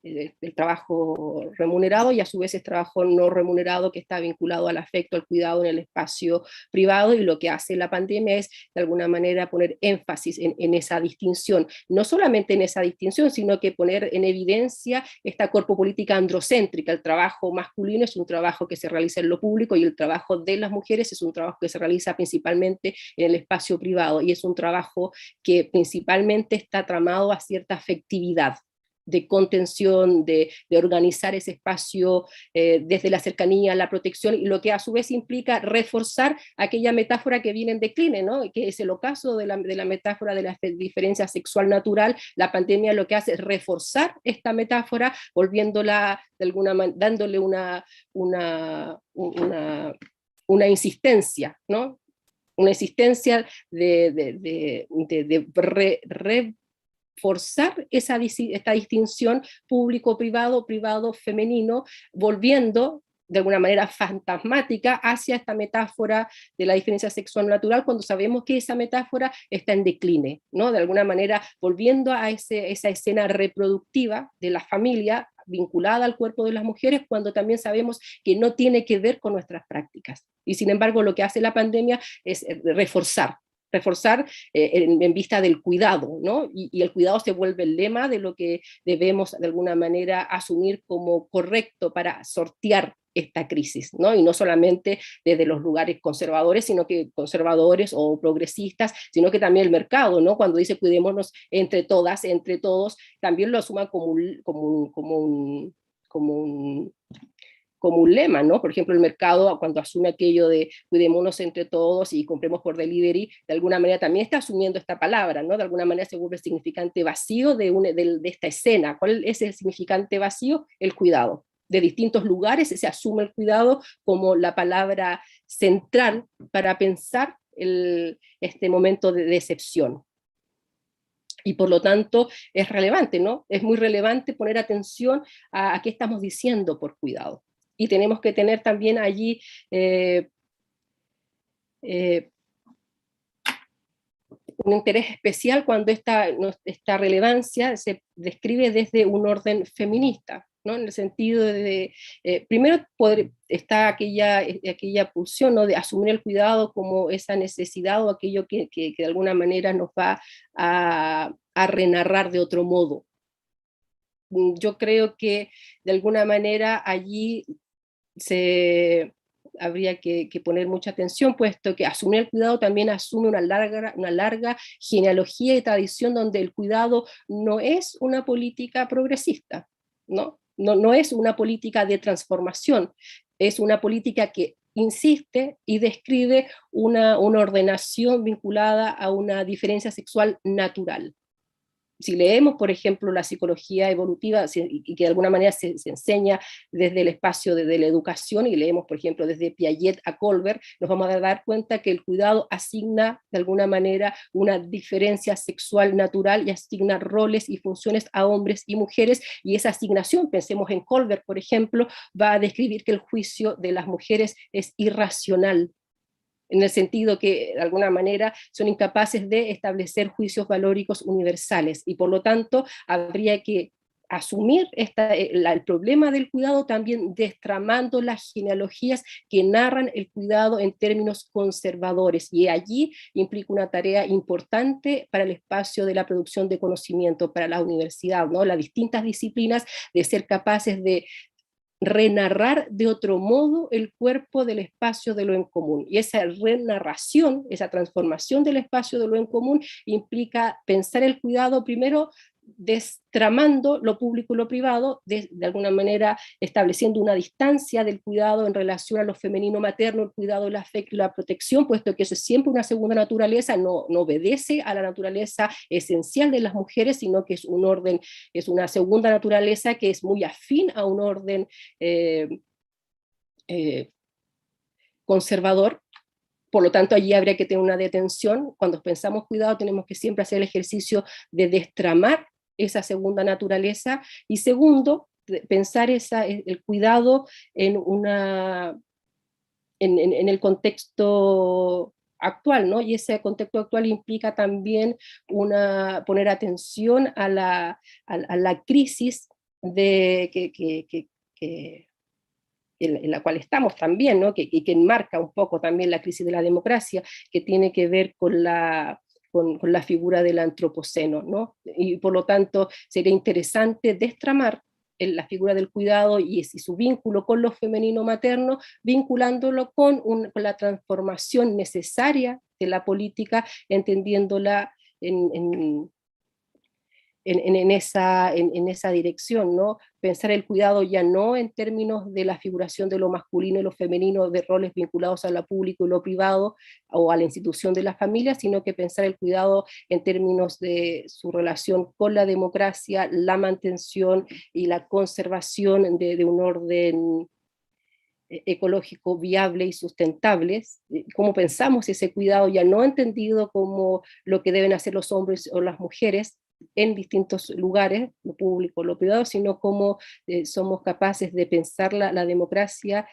el trabajo remunerado, y a su vez es trabajo no remunerado que está vinculado al afecto, al cuidado en el espacio privado, y lo que hace la pandemia es de alguna manera poner énfasis en esa distinción, no solamente en esa distinción, sino que poner en evidencia esta corpopolítica androcéntrica. El trabajo masculino es un trabajo que se realiza en lo público, y el trabajo de las mujeres es un trabajo que se realiza principalmente en el espacio privado, y es un trabajo que principalmente está tramado a cierta afectividad, de contención, de organizar ese espacio desde la cercanía, la protección, y lo que a su vez implica reforzar aquella metáfora que viene en decline, ¿no?, que es el ocaso de la metáfora de la diferencia sexual natural. La pandemia lo que hace es reforzar esta metáfora, volviéndola de alguna manera, dándole una insistencia, ¿no?, una insistencia de forzar esta distinción público-privado, privado-femenino, volviendo de alguna manera fantasmática hacia esta metáfora de la diferencia sexual natural, cuando sabemos que esa metáfora está en decline, ¿no?, de alguna manera volviendo a esa escena reproductiva de la familia vinculada al cuerpo de las mujeres, cuando también sabemos que no tiene que ver con nuestras prácticas. Y sin embargo, lo que hace la pandemia es reforzar reforzar en vista del cuidado, ¿no? Y el cuidado se vuelve el lema de lo que debemos de alguna manera asumir como correcto para sortear esta crisis, ¿no? Y no solamente desde los lugares conservadores, sino que conservadores o progresistas, sino que también el mercado, ¿no? Cuando dice cuidémonos entre todas, entre todos, también lo asuman como un lema, ¿no? Por ejemplo, el mercado, cuando asume aquello de cuidémonos entre todos y compremos por delivery, de alguna manera también está asumiendo esta palabra, ¿no? De alguna manera se vuelve el significante vacío de esta escena. ¿Cuál es el significante vacío? El cuidado. De distintos lugares se asume el cuidado como la palabra central para pensar este momento de decepción. Y por lo tanto es relevante, ¿no? Es muy relevante poner atención a qué estamos diciendo por cuidado. Y tenemos que tener también allí un interés especial cuando esta relevancia se describe desde un orden feminista, ¿no? En el sentido de, primero está aquella pulsión, ¿no? De asumir el cuidado como esa necesidad o aquello que de alguna manera nos va a renarrar de otro modo. Yo creo que de alguna manera allí habría que poner mucha atención, puesto que asumir el cuidado también asume una larga genealogía y tradición donde el cuidado no es una política progresista, ¿no? No es una política de transformación, es una política que insiste y describe una ordenación vinculada a una diferencia sexual natural. Si leemos, por ejemplo, la psicología evolutiva, y que de alguna manera se enseña desde el espacio de la educación, y leemos, por ejemplo, desde Piaget a Kohlberg, nos vamos a dar cuenta que el cuidado asigna, de alguna manera, una diferencia sexual natural y asigna roles y funciones a hombres y mujeres, y esa asignación, pensemos en Kohlberg, por ejemplo, va a describir que el juicio de las mujeres es irracional, en el sentido que de alguna manera son incapaces de establecer juicios valóricos universales, y por lo tanto habría que asumir el problema del cuidado también destramando las genealogías que narran el cuidado en términos conservadores, y allí implica una tarea importante para el espacio de la producción de conocimiento, para la universidad, ¿no? Las distintas disciplinas, de ser capaces de renarrar de otro modo el cuerpo del espacio de lo en común. Y esa renarración, esa transformación del espacio de lo en común, implica pensar el cuidado primero destramando lo público y lo privado, de alguna manera estableciendo una distancia del cuidado en relación a lo femenino materno, el cuidado, el afecto y la protección, puesto que eso es siempre una segunda naturaleza, no obedece a la naturaleza esencial de las mujeres, sino que es un orden, es una segunda naturaleza que es muy afín a un orden conservador. Por lo tanto, allí habría que tener una detención. Cuando pensamos cuidado, tenemos que siempre hacer el ejercicio de destramar esa segunda naturaleza, y segundo, pensar el cuidado en el contexto actual, ¿no? Y ese contexto actual implica también poner atención a la crisis en la cual estamos también, ¿no? Que enmarca un poco también la crisis de la democracia, que tiene que ver con la figura del antropoceno, ¿no? Y por lo tanto sería interesante destramar la figura del cuidado y su vínculo con lo femenino materno, vinculándolo con la transformación necesaria de la política, entendiéndola en esa dirección, ¿no? Pensar el cuidado ya no en términos de la figuración de lo masculino y lo femenino, de roles vinculados a lo público y lo privado, o a la institución de la familia, sino que pensar el cuidado en términos de su relación con la democracia, la mantención y la conservación de un orden ecológico viable y sustentable. Cómo pensamos ese cuidado ya no entendido como lo que deben hacer los hombres o las mujeres en distintos lugares, lo público, lo privado, sino cómo somos capaces de pensar la democracia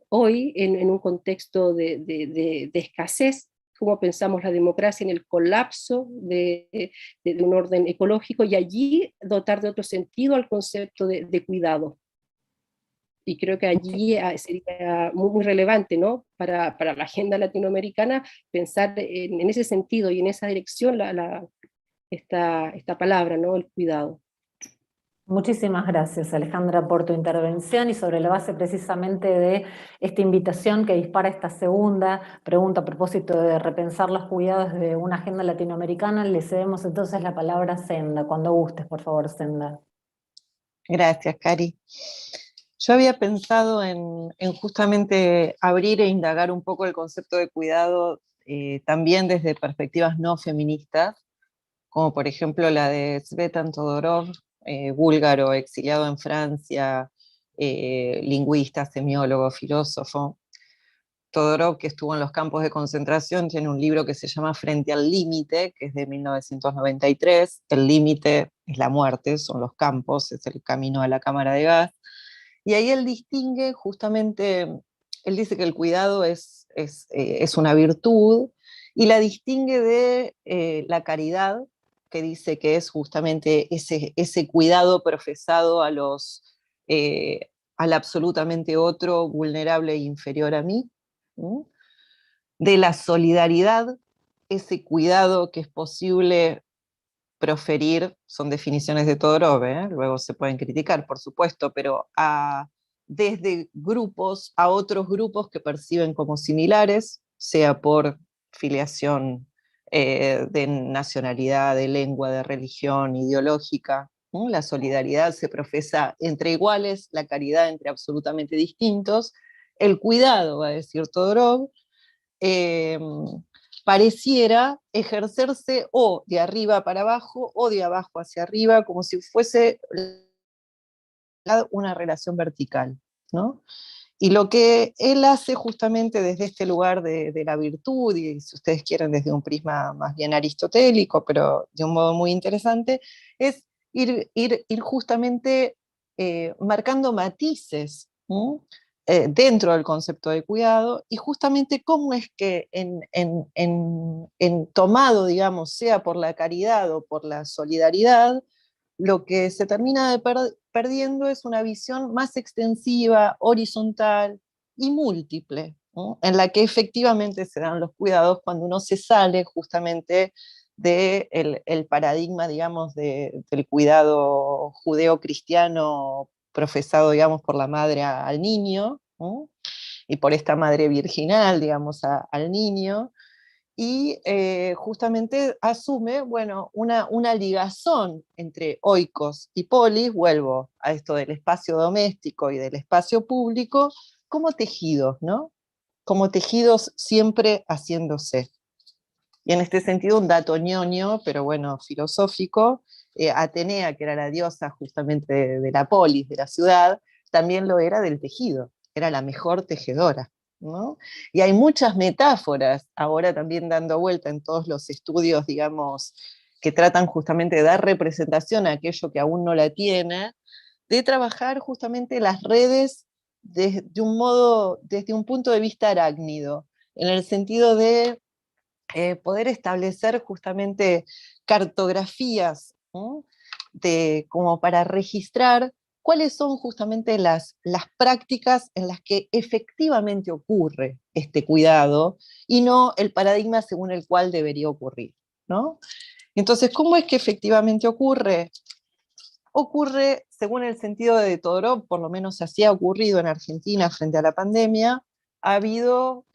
hoy en un contexto de escasez, cómo pensamos la democracia en el colapso de un orden ecológico, y allí dotar de otro sentido al concepto de cuidado. y creo que allí sería muy, muy relevante, ¿no? Para la agenda latinoamericana pensar en ese sentido y en esa dirección esta palabra, ¿no? El cuidado. Muchísimas gracias, Alejandra, por tu intervención y sobre la base precisamente de esta invitación que dispara esta segunda pregunta a propósito de repensar los cuidados de una agenda latinoamericana. Le cedemos entonces la palabra a Senda. Cuando gustes, por favor, Senda. Gracias, Cari. Yo había pensado en justamente abrir e indagar un poco el concepto de cuidado también desde perspectivas no feministas, como por ejemplo la de Tzvetan Todorov, búlgaro, exiliado en Francia, lingüista, semiólogo, filósofo. Todorov, que estuvo en los campos de concentración, tiene un libro que se llama Frente al Límite, que es de 1993. El límite es la muerte, son los campos, es el camino a la cámara de gas. Y ahí él distingue justamente, él dice que el cuidado es una virtud, y la distingue de la caridad, que dice que es justamente ese cuidado profesado al absolutamente otro, vulnerable e inferior a mí, ¿no? De la solidaridad, ese cuidado que es posible proferir, son definiciones de Todorov, luego se pueden criticar, por supuesto, pero desde grupos a otros grupos que perciben como similares, sea por filiación de nacionalidad, de lengua, de religión, ideológica, ¿no? La solidaridad se profesa entre iguales, la caridad entre absolutamente distintos, el cuidado, va a decir Todorov, pareciera ejercerse o de arriba para abajo o de abajo hacia arriba, como si fuese una relación vertical, ¿no? Y lo que él hace justamente desde este lugar de la virtud, y si ustedes quieren desde un prisma más bien aristotélico, pero de un modo muy interesante, es ir justamente marcando matices, ¿no? Dentro del concepto de cuidado, y justamente cómo es que en tomado, digamos, sea por la caridad o por la solidaridad, lo que se termina perdiendo es una visión más extensiva, horizontal y múltiple, ¿no? En la que efectivamente se dan los cuidados cuando uno se sale justamente del paradigma, digamos, del cuidado judeo-cristiano profesado, digamos, por la madre al niño, ¿no? Y por esta madre virginal, digamos, al niño, y justamente asume, bueno, una ligazón entre oikos y polis, vuelvo a esto del espacio doméstico y del espacio público, como tejidos, ¿no? Como tejidos siempre haciéndose. Y en este sentido, un dato ñoño, pero bueno, filosófico, Atenea, que era la diosa justamente de la polis, de la ciudad, también lo era del tejido, era la mejor tejedora, ¿no? Y hay muchas metáforas ahora también dando vuelta en todos los estudios, digamos, que tratan justamente de dar representación a aquello que aún no la tiene, de trabajar justamente las redes desde un punto de vista arácnido, en el sentido de poder establecer justamente cartografías, ¿no? Como para registrar cuáles son justamente las prácticas en las que efectivamente ocurre este cuidado y no el paradigma según el cual debería ocurrir, ¿no? Entonces, ¿cómo es que efectivamente ocurre? Ocurre, según el sentido de Todorov, por lo menos así ha ocurrido en Argentina frente a la pandemia, ha habido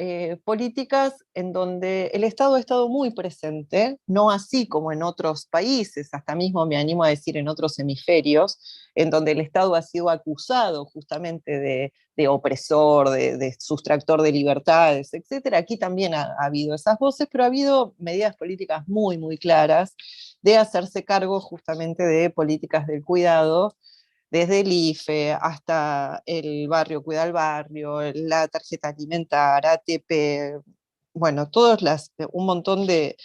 políticas en donde el Estado ha estado muy presente, no así como en otros países, hasta mismo me animo a decir en otros hemisferios, en donde el Estado ha sido acusado justamente de opresor, de sustractor de libertades, etc. Aquí también ha habido esas voces, pero ha habido medidas políticas muy, muy claras de hacerse cargo justamente de políticas del cuidado, desde el IFE hasta el barrio Cuida al Barrio, la tarjeta alimentar, ATP, bueno, un montón de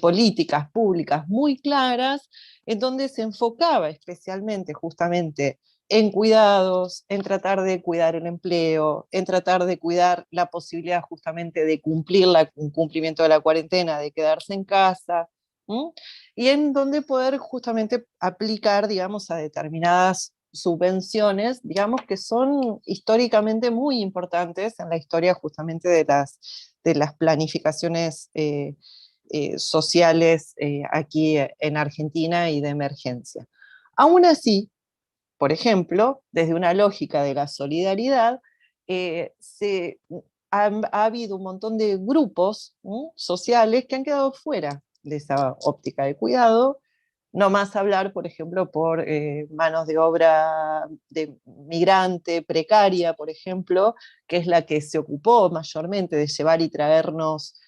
políticas públicas muy claras, en donde se enfocaba especialmente justamente en cuidados, en tratar de cuidar el empleo, en tratar de cuidar la posibilidad justamente de cumplir un cumplimiento de la cuarentena, de quedarse en casa, ¿sí? Y en donde poder justamente aplicar, digamos, a determinadas subvenciones, digamos que son históricamente muy importantes en la historia justamente de las planificaciones sociales aquí en Argentina y de emergencia. Aún así, por ejemplo, desde una lógica de la solidaridad, ha habido un montón de grupos sociales que han quedado fuera de esa óptica de cuidado. No más hablar, por ejemplo, por manos de obra de migrante, precaria, por ejemplo, que es la que se ocupó mayormente de llevar y traernos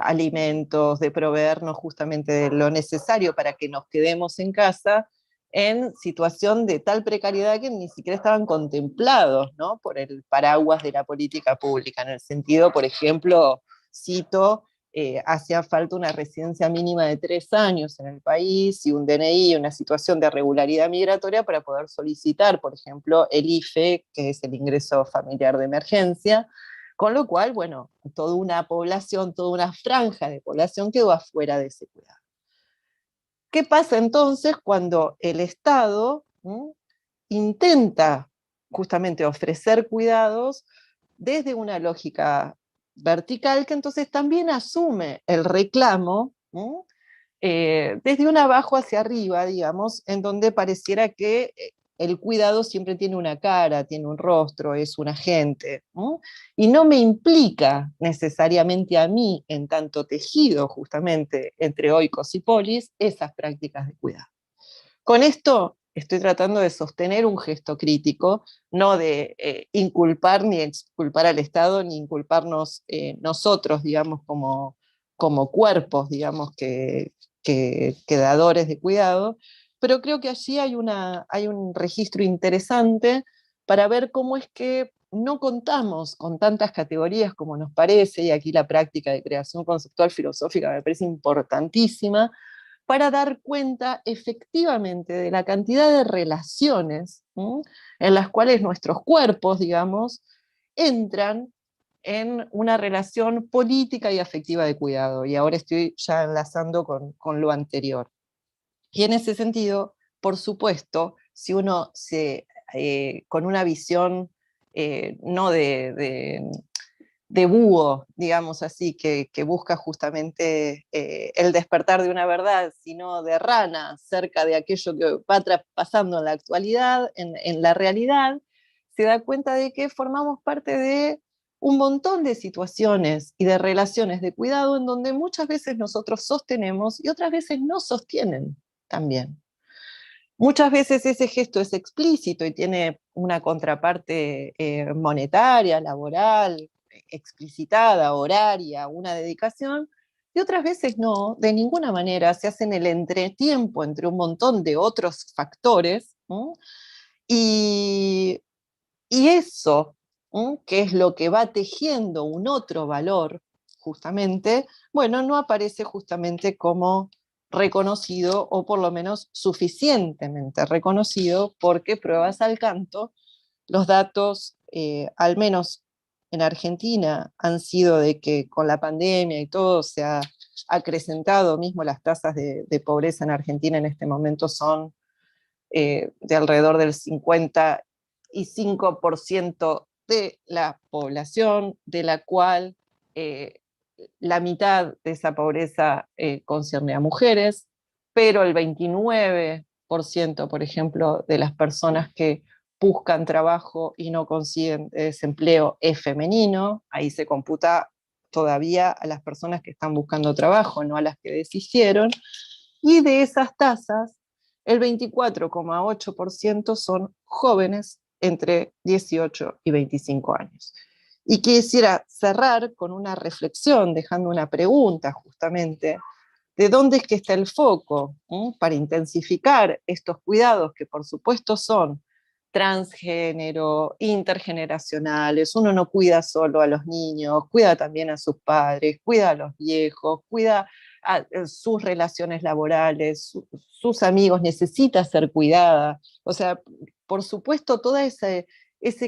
alimentos, de proveernos justamente de lo necesario para que nos quedemos en casa, en situación de tal precariedad que ni siquiera estaban contemplados, ¿no?, por el paraguas de la política pública, en el sentido, por ejemplo, cito, hacía falta una residencia mínima de 3 años en el país y un DNI, una situación de regularidad migratoria para poder solicitar, por ejemplo, el IFE, que es el ingreso familiar de emergencia, con lo cual, bueno, toda una población, toda una franja de población quedó afuera de ese cuidado. ¿Qué pasa entonces cuando el Estado intenta justamente ofrecer cuidados desde una lógica vertical que entonces también asume el reclamo desde un abajo hacia arriba, digamos, en donde pareciera que el cuidado siempre tiene una cara, tiene un rostro, es un agente, y no me implica necesariamente a mí, en tanto tejido justamente entre oikos y polis, esas prácticas de cuidado. Con esto estoy tratando de sostener un gesto crítico, no de inculpar ni exculpar al Estado, ni inculparnos nosotros, digamos, como cuerpos, digamos, que dadores de cuidado, pero creo que allí hay un registro interesante para ver cómo es que no contamos con tantas categorías como nos parece, y aquí la práctica de creación conceptual filosófica me parece importantísima, para dar cuenta efectivamente de la cantidad de relaciones en las cuales nuestros cuerpos, digamos, entran en una relación política y afectiva de cuidado. Y ahora estoy ya enlazando con lo anterior. Y en ese sentido, por supuesto, si uno con una visión no de búho, digamos así, que busca justamente el despertar de una verdad, sino de rana, cerca de aquello que va pasando en la actualidad, en la realidad, se da cuenta de que formamos parte de un montón de situaciones y de relaciones de cuidado en donde muchas veces nosotros sostenemos y otras veces no sostienen también. Muchas veces ese gesto es explícito y tiene una contraparte monetaria, laboral, explicitada, horaria, una dedicación, y otras veces no, de ninguna manera, se hace en el entretiempo entre un montón de otros factores, ¿no? Y eso, que es lo que va tejiendo un otro valor, justamente, bueno, no aparece justamente como reconocido, o por lo menos suficientemente reconocido, porque pruebas al canto, los datos, al menos en Argentina, han sido de que con la pandemia y todo se ha acrecentado, mismo las tasas de pobreza en Argentina en este momento son de alrededor del 55% de la población, de la cual la mitad de esa pobreza concierne a mujeres, pero el 29%, por ejemplo, de las personas que buscan trabajo y no consiguen desempleo es femenino. Ahí se computa todavía a las personas que están buscando trabajo, no a las que deshicieron. Y de esas tasas, el 24,8% son jóvenes entre 18 y 25 años. Y quisiera cerrar con una reflexión, dejando una pregunta justamente, ¿de dónde es que está el foco para intensificar estos cuidados que por supuesto son transgénero, intergeneracionales? Uno no cuida solo a los niños, cuida también a sus padres, cuida a los viejos, cuida a sus relaciones laborales, sus amigos, necesita ser cuidada. O sea, por supuesto, todo ese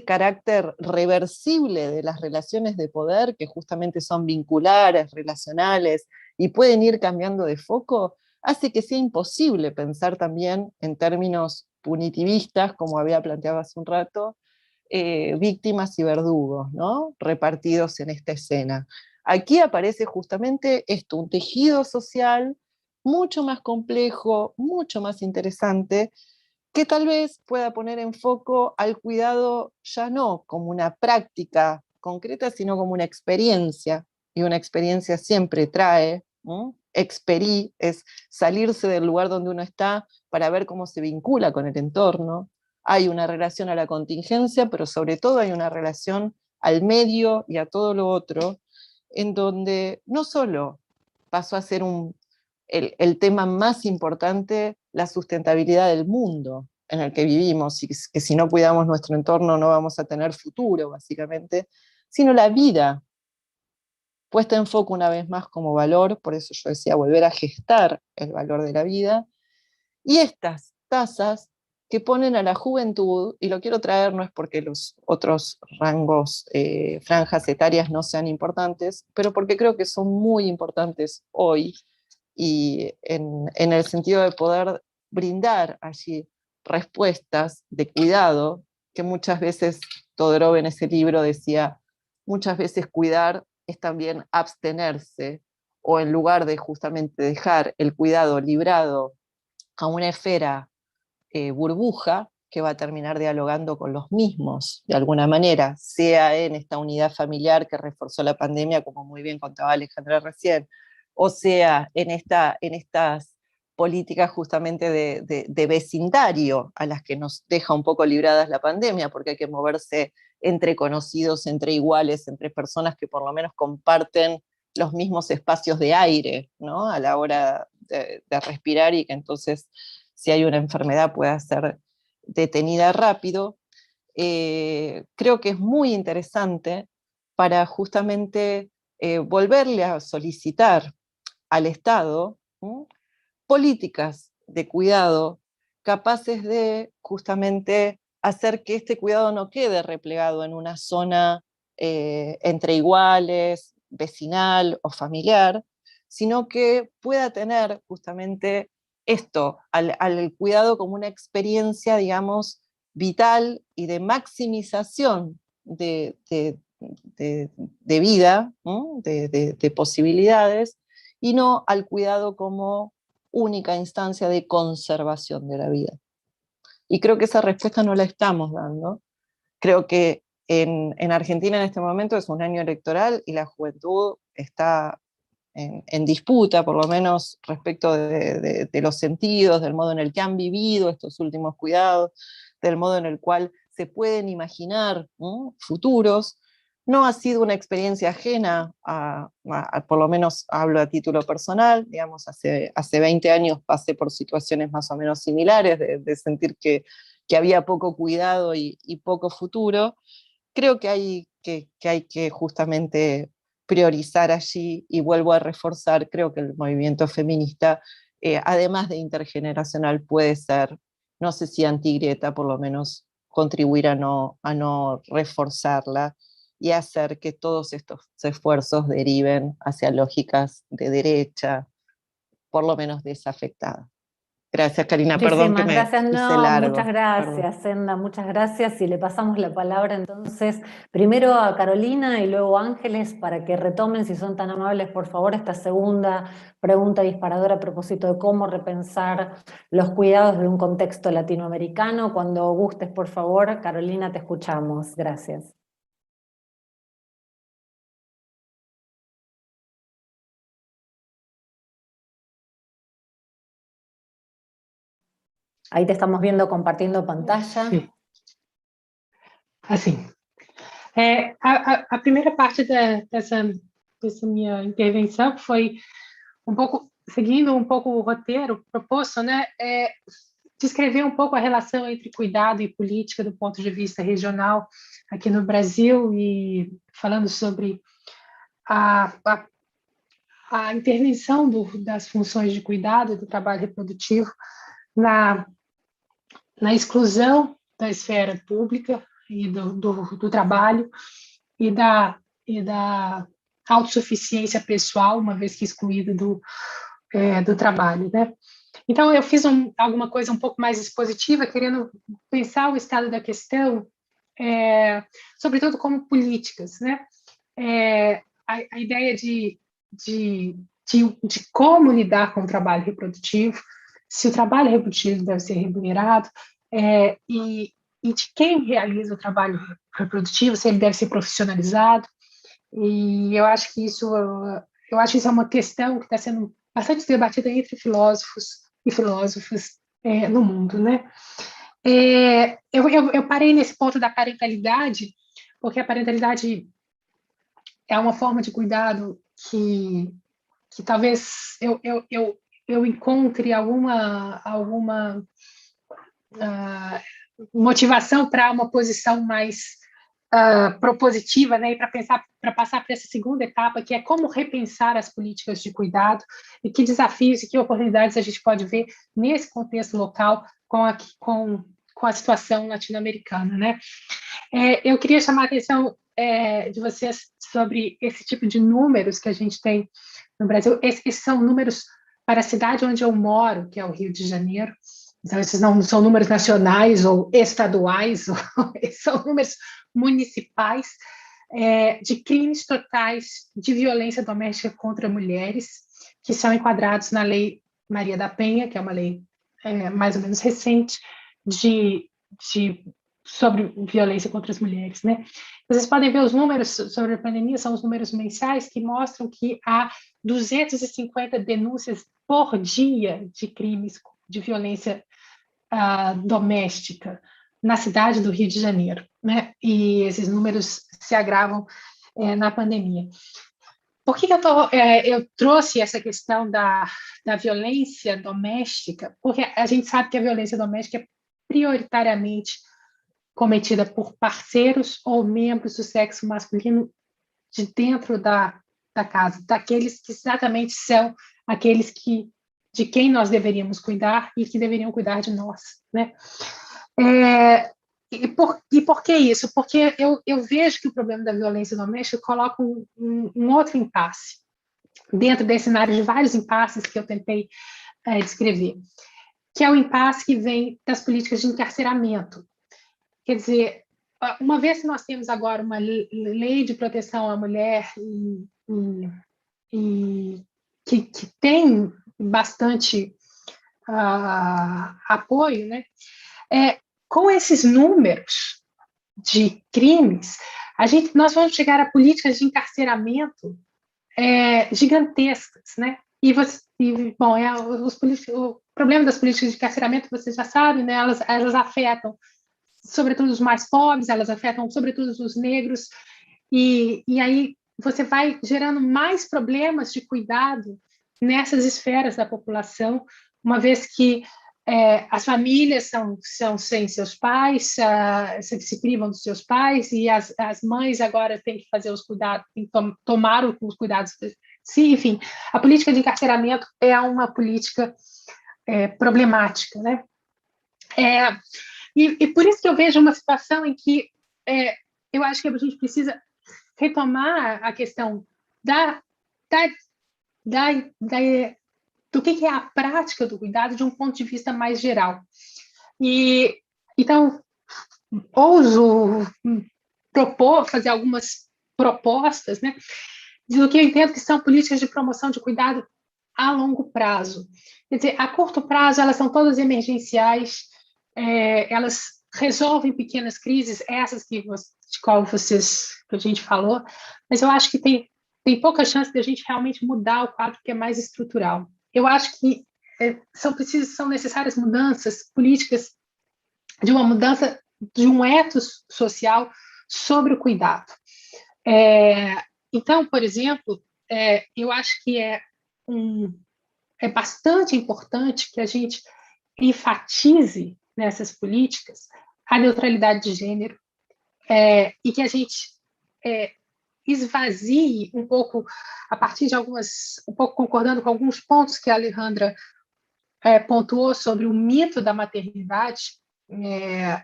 carácter reversible de las relaciones de poder, que justamente son vinculares, relacionales, y pueden ir cambiando de foco, hace que sea imposible pensar también en términos punitivistas, como había planteado hace un rato, víctimas y verdugos, ¿no? Repartidos en esta escena. Aquí aparece justamente esto, un tejido social mucho más complejo, mucho más interesante, que tal vez pueda poner en foco al cuidado ya no como una práctica concreta, sino como una experiencia, y una experiencia siempre trae, ¿no? Experí es salirse del lugar donde uno está para ver cómo se vincula con el entorno. Hay una relación a la contingencia, pero sobre todo hay una relación al medio y a todo lo otro, en donde no solo pasó a ser el tema más importante, la sustentabilidad del mundo en el que vivimos, y que si no cuidamos nuestro entorno no vamos a tener futuro, básicamente, sino la vida, puesta en foco una vez más como valor, por eso yo decía volver a gestar el valor de la vida, y estas tasas que ponen a la juventud, y lo quiero traer no es porque los otros rangos, franjas etarias no sean importantes, pero porque creo que son muy importantes hoy, y en el sentido de poder brindar allí respuestas de cuidado, que muchas veces Todorov en ese libro decía, muchas veces cuidar es también abstenerse, o en lugar de justamente dejar el cuidado librado a una esfera burbuja que va a terminar dialogando con los mismos, de alguna manera, sea en esta unidad familiar que reforzó la pandemia, como muy bien contaba Alejandra recién, o sea en estas políticas justamente de vecindario a las que nos deja un poco libradas la pandemia, porque hay que moverse entre conocidos, entre iguales, entre personas que por lo menos comparten los mismos espacios de aire, ¿no? A la hora de respirar, y que entonces si hay una enfermedad pueda ser detenida rápido. Creo que es muy interesante para justamente volverle a solicitar al Estado, ¿sí?, políticas de cuidado capaces de justamente hacer que este cuidado no quede replegado en una zona entre iguales, vecinal o familiar, sino que pueda tener justamente esto, al cuidado como una experiencia, digamos, vital y de maximización de vida, ¿no?, de posibilidades, y no al cuidado como única instancia de conservación de la vida. Y creo que esa respuesta no la estamos dando. Creo que en Argentina en este momento es un año electoral y la juventud está en disputa, por lo menos respecto de los sentidos, del modo en el que han vivido estos últimos cuidados, del modo en el cual se pueden imaginar, ¿no?, futuros. No ha sido una experiencia ajena, por lo menos hablo a título personal, digamos, hace 20 años pasé por situaciones más o menos similares, de sentir que había poco cuidado y poco futuro. Creo que hay que justamente priorizar allí, y vuelvo a reforzar, creo que el movimiento feminista, además de intergeneracional, puede ser, no sé si antigrieta, por lo menos contribuir a no reforzarla, y hacer que todos estos esfuerzos deriven hacia lógicas de derecha, por lo menos desafectadas. Gracias, Karina, perdón que Muchísimas me gracias. hice No, muchas largo. Perdón. gracias, Senda, muchas gracias. Y le pasamos la palabra entonces primero a Carolina y luego a Ángeles para que retomen, si son tan amables, por favor, esta segunda pregunta disparadora a propósito de cómo repensar los cuidados de un contexto latinoamericano. Cuando gustes, por favor, Carolina, te escuchamos. Gracias. Ahí te estamos viendo compartiendo pantalla. Sim. Assim, a primeira parte dessa minha intervenção foi um pouco, seguindo um pouco o roteiro proposto, né, descrever um pouco a relação entre cuidado e política do ponto de vista regional aqui no Brasil, e falando sobre a intervenção das funções de cuidado e do trabalho reprodutivo na exclusão da esfera pública e do trabalho, e da autossuficiência pessoal, uma vez que excluído do trabalho, né? Então, eu fiz alguma coisa um pouco mais expositiva, querendo pensar o estado da questão, sobretudo como políticas, né? A ideia de como lidar com o trabalho reprodutivo, se o trabalho reprodutivo deve ser remunerado, e de quem realiza o trabalho reprodutivo, se ele deve ser profissionalizado. E eu acho que isso é uma questão que está sendo bastante debatida entre filósofos e filósofas no mundo, né? Eu parei nesse ponto da parentalidade, porque a parentalidade é uma forma de cuidado que talvez eu encontre alguma motivação para uma posição mais propositiva, né, e para passar para essa segunda etapa, que é como repensar as políticas de cuidado e que desafios e que oportunidades a gente pode ver nesse contexto local com a situação latino-americana, né? Eu queria chamar a atenção de vocês sobre esse tipo de números que a gente tem no Brasil. Esses são números para a cidade onde eu moro, que é o Rio de Janeiro. Então, esses não são números nacionais ou estaduais, são números municipais de crimes totais de violência doméstica contra mulheres, que são enquadrados na Lei Maria da Penha, que é uma lei mais ou menos recente, sobre violência contra as mulheres, né? Vocês podem ver os números sobre a pandemia, são os números mensais que mostram que há 250 denúncias por dia de crimes de violência doméstica na cidade do Rio de Janeiro, né? E esses números se agravam na pandemia. Por que eu trouxe essa questão da violência doméstica? Porque a gente sabe que a violência doméstica é prioritariamente cometida por parceiros ou membros do sexo masculino de dentro da casa, daqueles que exatamente são aqueles de quem nós deveríamos cuidar e que deveriam cuidar de nós, né? E por que isso? Porque eu vejo que o problema da violência doméstica coloca um outro impasse, dentro desse cenário de vários impasses que eu tentei descrever, que é o impasse que vem das políticas de encarceramento. Quer dizer, uma vez que nós temos agora uma lei de proteção à mulher que tem bastante apoio, né? Com esses números de crimes, nós vamos chegar a políticas de encarceramento gigantescas, né? O problema das políticas de encarceramento, vocês já sabem, né? Elas afetam sobretudo os mais pobres, elas afetam sobretudo os negros, e aí você vai gerando mais problemas de cuidado nessas esferas da população, uma vez que as famílias são sem seus pais, se privam dos seus pais, e as mães agora têm que fazer os cuidados, têm que tomar os cuidados. Sim, enfim, a política de encarceramento é uma política problemática, né? E por isso que eu vejo uma situação em que eu acho que a gente precisa retomar a questão do que é a prática do cuidado de um ponto de vista mais geral. E então, ouso fazer algumas propostas, né, do que eu entendo que são políticas de promoção de cuidado a longo prazo. Quer dizer, a curto prazo, elas são todas emergenciais, elas resolvem pequenas crises, essas de qual a gente falou, mas eu acho que tem pouca chance de a gente realmente mudar o quadro que é mais estrutural. Eu acho que são necessárias mudanças políticas, de uma mudança de um ethos social sobre o cuidado. Então, por exemplo, eu acho que é bastante importante que a gente enfatize nessas políticas a neutralidade de gênero e que a gente esvazie um pouco, a partir de um pouco concordando com alguns pontos que a Alejandra pontuou sobre o mito da maternidade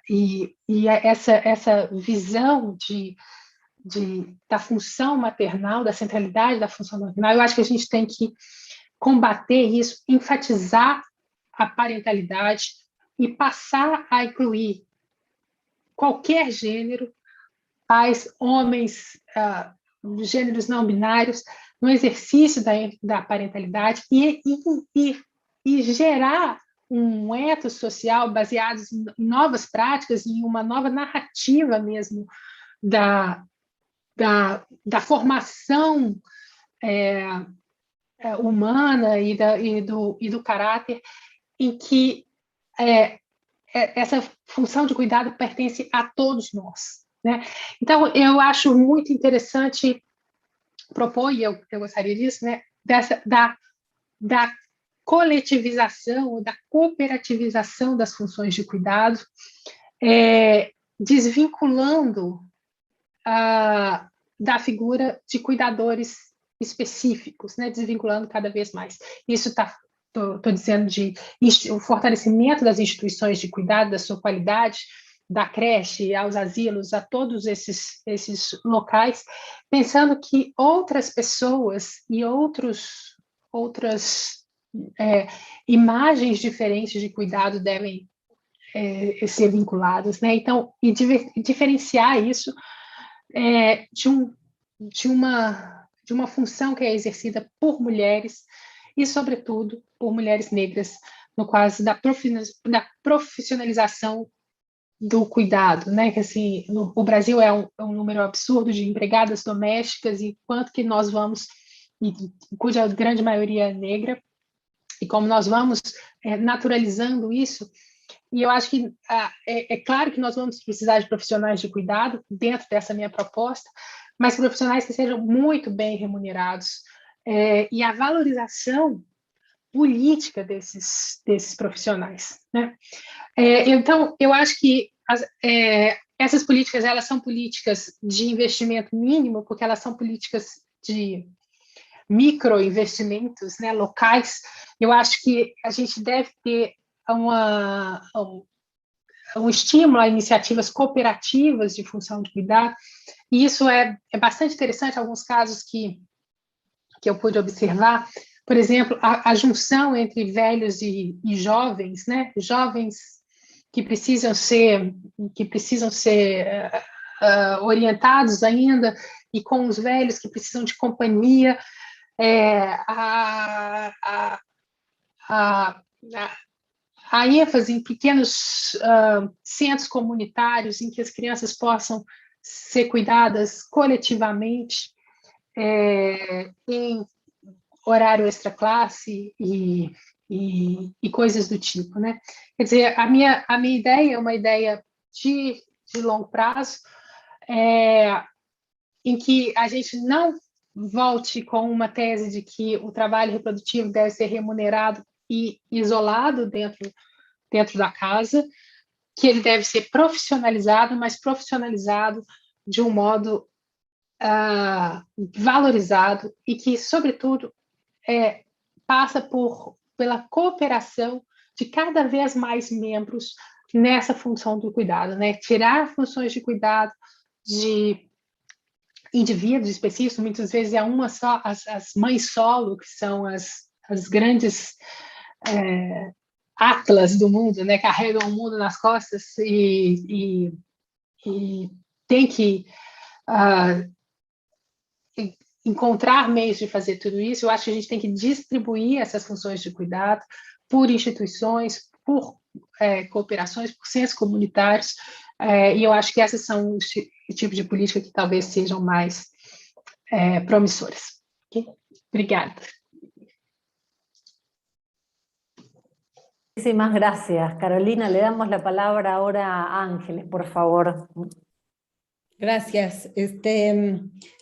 e essa visão da função maternal, da centralidade da função maternal. Eu acho que a gente tem que combater isso, enfatizar a parentalidade e passar a incluir qualquer gênero, pais, homens, gêneros não binários, no exercício da parentalidade e gerar um ethos social baseado em novas práticas e uma nova narrativa mesmo da formação humana e do caráter, em que essa função de cuidado pertence a todos nós, né? Então, eu acho muito interessante propor, e eu gostaria disso, né, da coletivização, da cooperativização das funções de cuidado, desvinculando da figura de cuidadores específicos, né, desvinculando cada vez mais. Isso estou dizendo o fortalecimento das instituições de cuidado, da sua qualidade, da creche aos asilos, a todos esses locais, pensando que outras pessoas e outras imagens diferentes de cuidado devem ser vinculadas, né? Então, e diferenciar isso de uma função que é exercida por mulheres e, sobretudo, por mulheres negras, no caso da profissionalização do cuidado, né? Que assim, o Brasil é um número absurdo de empregadas domésticas e quanto que nós vamos, cuja grande maioria é negra, e como nós vamos naturalizando isso. E eu acho que é claro que nós vamos precisar de profissionais de cuidado dentro dessa minha proposta, mas profissionais que sejam muito bem remunerados, e a valorização política desses profissionais, né? Então, eu acho que essas políticas, elas são políticas de investimento mínimo, porque elas são políticas de microinvestimentos, né, locais. Eu acho que a gente deve ter um estímulo a iniciativas cooperativas de função de cuidado, e isso é bastante interessante, alguns casos que eu pude observar, por exemplo, a junção entre velhos e jovens, né, jovens que precisam ser orientados ainda, e com os velhos que precisam de companhia, a ênfase em pequenos centros comunitários em que as crianças possam ser cuidadas coletivamente, em horário extraclasse e coisas do tipo, né? Quer dizer, a minha ideia é uma ideia de longo prazo, em que a gente não volte com uma tese de que o trabalho reprodutivo deve ser remunerado e isolado dentro da casa, que ele deve ser profissionalizado, mas profissionalizado de um modo valorizado e que, sobretudo, passa pela cooperação de cada vez mais membros nessa função do cuidado, né? Tirar funções de cuidado de indivíduos específicos, muitas vezes é uma só, as mães solo, que são as grandes atlas do mundo, né? Carregam o mundo nas costas e tem que encontrar meios de fazer tudo isso. Eu acho que a gente tem que distribuir essas funções de cuidado por instituições, por cooperações, por centros comunitários, e eu acho que essas são os tipos de política que talvez sejam mais promissoras. Okay? Obrigada. Muchísimas gracias, Carolina. Le damos la palabra ahora a Ángeles, por favor. Gracias.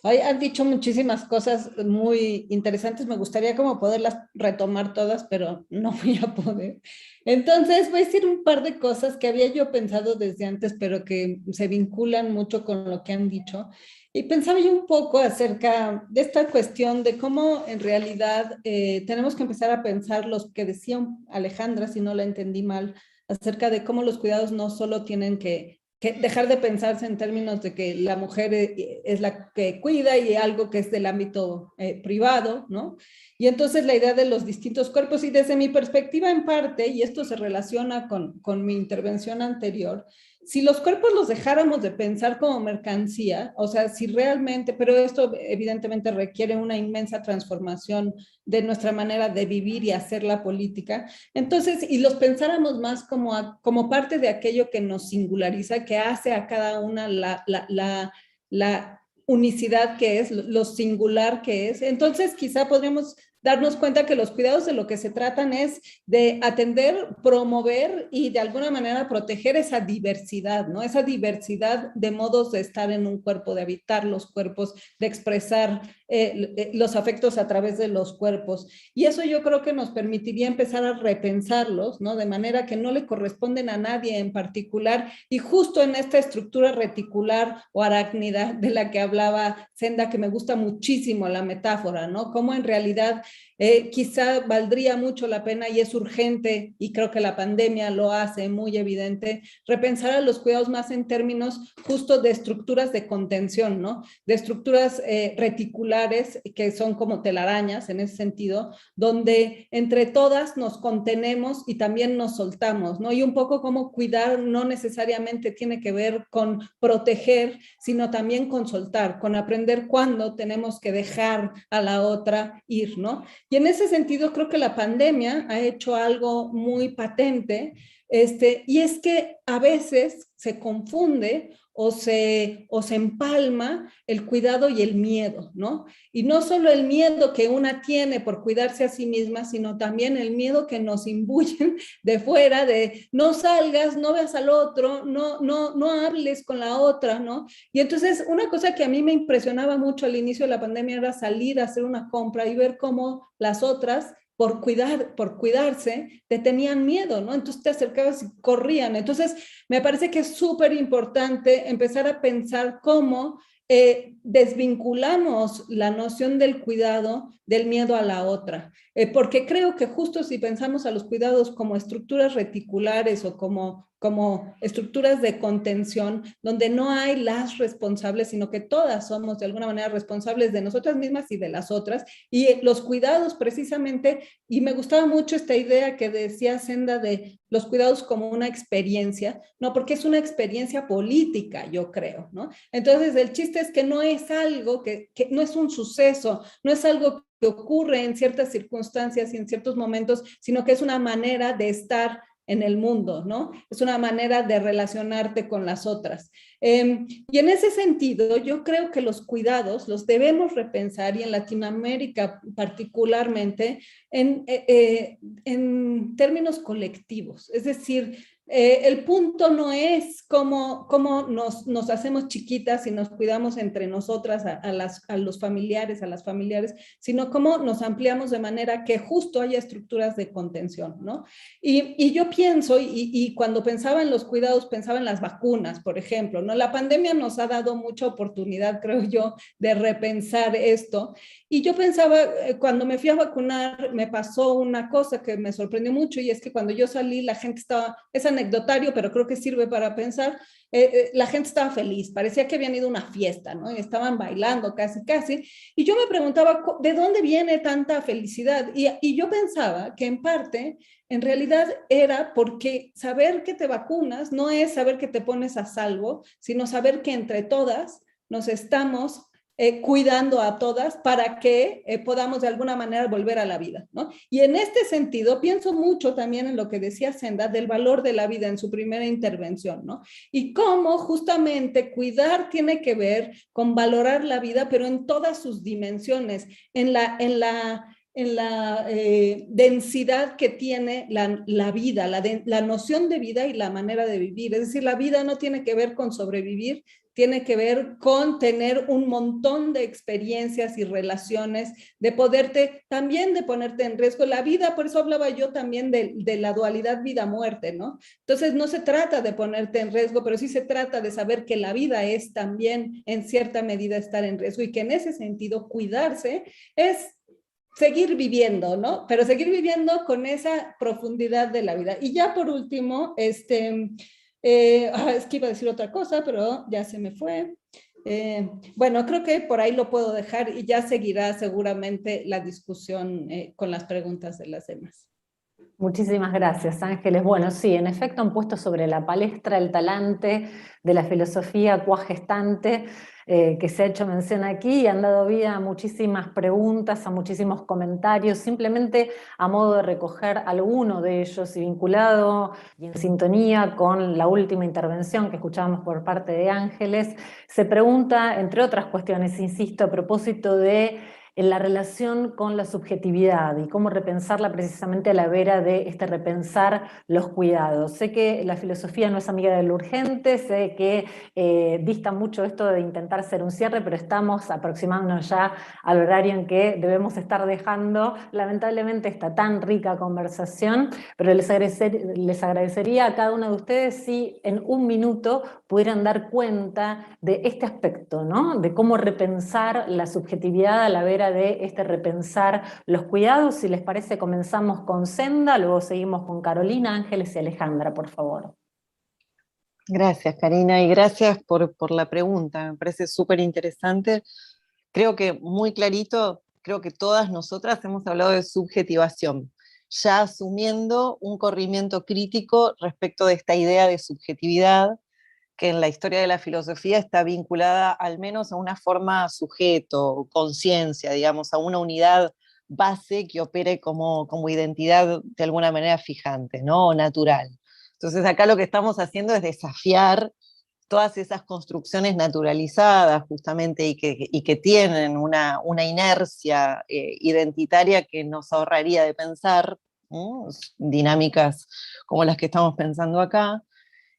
Hoy han dicho muchísimas cosas muy interesantes. Me gustaría como poderlas retomar todas, pero no voy a poder. Entonces voy a decir un par de cosas que había yo pensado desde antes, pero que se vinculan mucho con lo que han dicho. Y pensaba yo un poco acerca de esta cuestión de cómo en realidad tenemos que empezar a pensar los que decía Alejandra, si no la entendí mal, acerca de cómo los cuidados no solo tienen que que dejar de pensarse en términos de que la mujer es la que cuida y algo que es del ámbito privado, ¿no? Y entonces la idea de los distintos cuerpos, y desde mi perspectiva en parte, y esto se relaciona con mi intervención anterior, si los cuerpos los dejáramos de pensar como mercancía, o sea, si realmente, pero esto evidentemente requiere una inmensa transformación de nuestra manera de vivir y hacer la política, entonces, y los pensáramos más como parte de aquello que nos singulariza, que hace a cada una la unicidad que es, lo singular que es, entonces quizá podríamos darnos cuenta que los cuidados de lo que se tratan es de atender, promover y de alguna manera proteger esa diversidad, ¿no? Esa diversidad de modos de estar en un cuerpo, de habitar los cuerpos, de expresar los afectos a través de los cuerpos. Y eso yo creo que nos permitiría empezar a repensarlos, ¿no? De manera que no le corresponden a nadie en particular. Y justo en esta estructura reticular o arácnida de la que hablaba Senda, que me gusta muchísimo la metáfora, ¿no? Cómo en realidad quizá valdría mucho la pena y es urgente, y creo que la pandemia lo hace muy evidente, repensar a los cuidados más en términos justo de estructuras de contención, ¿no? De estructuras reticulares que son como telarañas en ese sentido, donde entre todas nos contenemos y también nos soltamos, ¿no? Y un poco como cuidar no necesariamente tiene que ver con proteger, sino también con soltar, con aprender cuándo tenemos que dejar a la otra ir, ¿no? Y en ese sentido creo que la pandemia ha hecho algo muy patente, y es que a veces se confunde o se empalma el cuidado y el miedo, ¿no? Y no solo el miedo que una tiene por cuidarse a sí misma, sino también el miedo que nos imbuyen de fuera, de no salgas, no veas al otro, no hables con la otra, ¿no? Y entonces una cosa que a mí me impresionaba mucho al inicio de la pandemia era salir a hacer una compra y ver cómo las otras por cuidarse, te tenían miedo, ¿no? Entonces te acercabas y corrían. Entonces, me parece que es súper importante empezar a pensar cómo desvinculamos la noción del cuidado del miedo a la otra, porque creo que justo si pensamos a los cuidados como estructuras reticulares o como estructuras de contención, donde no hay las responsables, sino que todas somos de alguna manera responsables de nosotras mismas y de las otras, y los cuidados precisamente, y me gustaba mucho esta idea que decía Senda de los cuidados como una experiencia, ¿no? Porque es una experiencia política, yo creo, ¿no? Entonces el chiste es que no es algo que no es un suceso, no es algo que ocurre en ciertas circunstancias y en ciertos momentos, sino que es una manera de estar en el mundo, ¿no? Es una manera de relacionarte con las otras. Y en ese sentido, yo creo que los cuidados los debemos repensar, y en Latinoamérica particularmente, en términos colectivos. Es decir, el punto no es cómo nos hacemos chiquitas y nos cuidamos entre nosotras, a los familiares, a las familiares, sino cómo nos ampliamos de manera que justo haya estructuras de contención, ¿no? Y yo pienso, y cuando pensaba en los cuidados, pensaba en las vacunas, por ejemplo, ¿no? La pandemia nos ha dado mucha oportunidad, creo yo, de repensar esto. Y yo pensaba, cuando me fui a vacunar, me pasó una cosa que me sorprendió mucho, y es que cuando yo salí, la gente estaba, es anecdotario, pero creo que sirve para pensar, la gente estaba feliz, parecía que habían ido a una fiesta, ¿no? Y estaban bailando casi, casi, y yo me preguntaba, ¿de dónde viene tanta felicidad? Y yo pensaba que en parte, en realidad era porque saber que te vacunas no es saber que te pones a salvo, sino saber que entre todas nos estamos cuidando a todas para que podamos de alguna manera volver a la vida, ¿no? Y en este sentido pienso mucho también en lo que decía Senda del valor de la vida en su primera intervención, ¿no? Y cómo justamente cuidar tiene que ver con valorar la vida, pero en todas sus dimensiones, en la densidad que tiene la vida, la noción de vida y la manera de vivir. Es decir, la vida no tiene que ver con sobrevivir, tiene que ver con tener un montón de experiencias y relaciones, de ponerte en riesgo. La vida, por eso hablaba yo también de la dualidad vida-muerte, ¿no? Entonces no se trata de ponerte en riesgo, pero sí se trata de saber que la vida es también en cierta medida estar en riesgo, y que en ese sentido cuidarse es seguir viviendo, ¿no? Pero seguir viviendo con esa profundidad de la vida. Y ya por último, Es que iba a decir otra cosa, pero ya se me fue. Bueno, creo que por ahí lo puedo dejar y ya seguirá seguramente la discusión con las preguntas de las demás. Muchísimas gracias, Ángeles. Bueno, sí, en efecto han puesto sobre la palestra el talante de la filosofía cuagestante que se ha hecho mención aquí y han dado vida a muchísimas preguntas, a muchísimos comentarios, simplemente a modo de recoger alguno de ellos y vinculado y en sintonía con la última intervención que escuchábamos por parte de Ángeles. Se pregunta, entre otras cuestiones, insisto, a propósito de en la relación con la subjetividad y cómo repensarla precisamente a la vera de este repensar los cuidados. Sé que la filosofía no es amiga del urgente, sé que dista mucho esto de intentar ser un cierre, pero estamos aproximándonos ya al horario en que debemos estar dejando lamentablemente esta tan rica conversación, pero les agradecería a cada uno de ustedes si en un minuto pudieran dar cuenta de este aspecto, ¿no? De cómo repensar la subjetividad a la vera de este repensar los cuidados. Si les parece, comenzamos con Senda, luego seguimos con Carolina, Ángeles y Alejandra, por favor. Gracias, Karina, y gracias por la pregunta, me parece súper interesante. Creo que muy clarito, creo que todas nosotras hemos hablado de subjetivación, ya asumiendo un corrimiento crítico respecto de esta idea de subjetividad, que en la historia de la filosofía está vinculada al menos a una forma sujeto, conciencia, digamos, a una unidad base que opere como identidad de alguna manera fijante, ¿no? O natural. Entonces acá lo que estamos haciendo es desafiar todas esas construcciones naturalizadas justamente y que tienen una inercia identitaria que nos ahorraría de pensar, ¿no? Dinámicas como las que estamos pensando acá.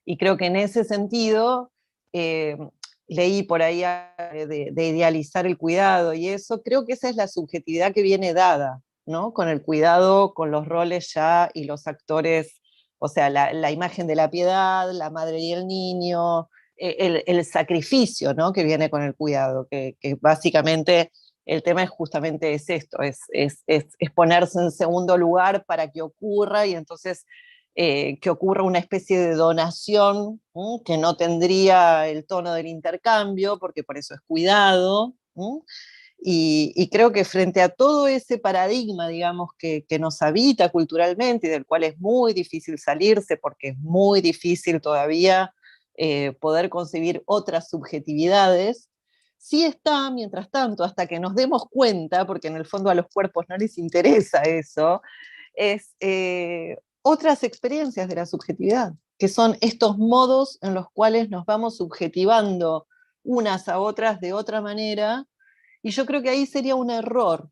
Y creo que en ese sentido, leí por ahí de idealizar el cuidado y eso, creo que esa es la subjetividad que viene dada, ¿no? Con el cuidado, con los roles ya y los actores, o sea, la imagen de la piedad, la madre y el niño, el sacrificio, ¿no? Que viene con el cuidado, que básicamente el tema es justamente esto, es ponerse en segundo lugar para que ocurra y entonces que ocurra una especie de donación que no tendría el tono del intercambio, porque por eso es cuidado. Y creo que frente a todo ese paradigma, digamos, que nos habita culturalmente y del cual es muy difícil salirse, porque es muy difícil todavía poder concebir otras subjetividades, sí está, mientras tanto, hasta que nos demos cuenta, porque en el fondo a los cuerpos no les interesa eso, es otras experiencias de la subjetividad, que son estos modos en los cuales nos vamos subjetivando unas a otras de otra manera, y yo creo que ahí sería un error,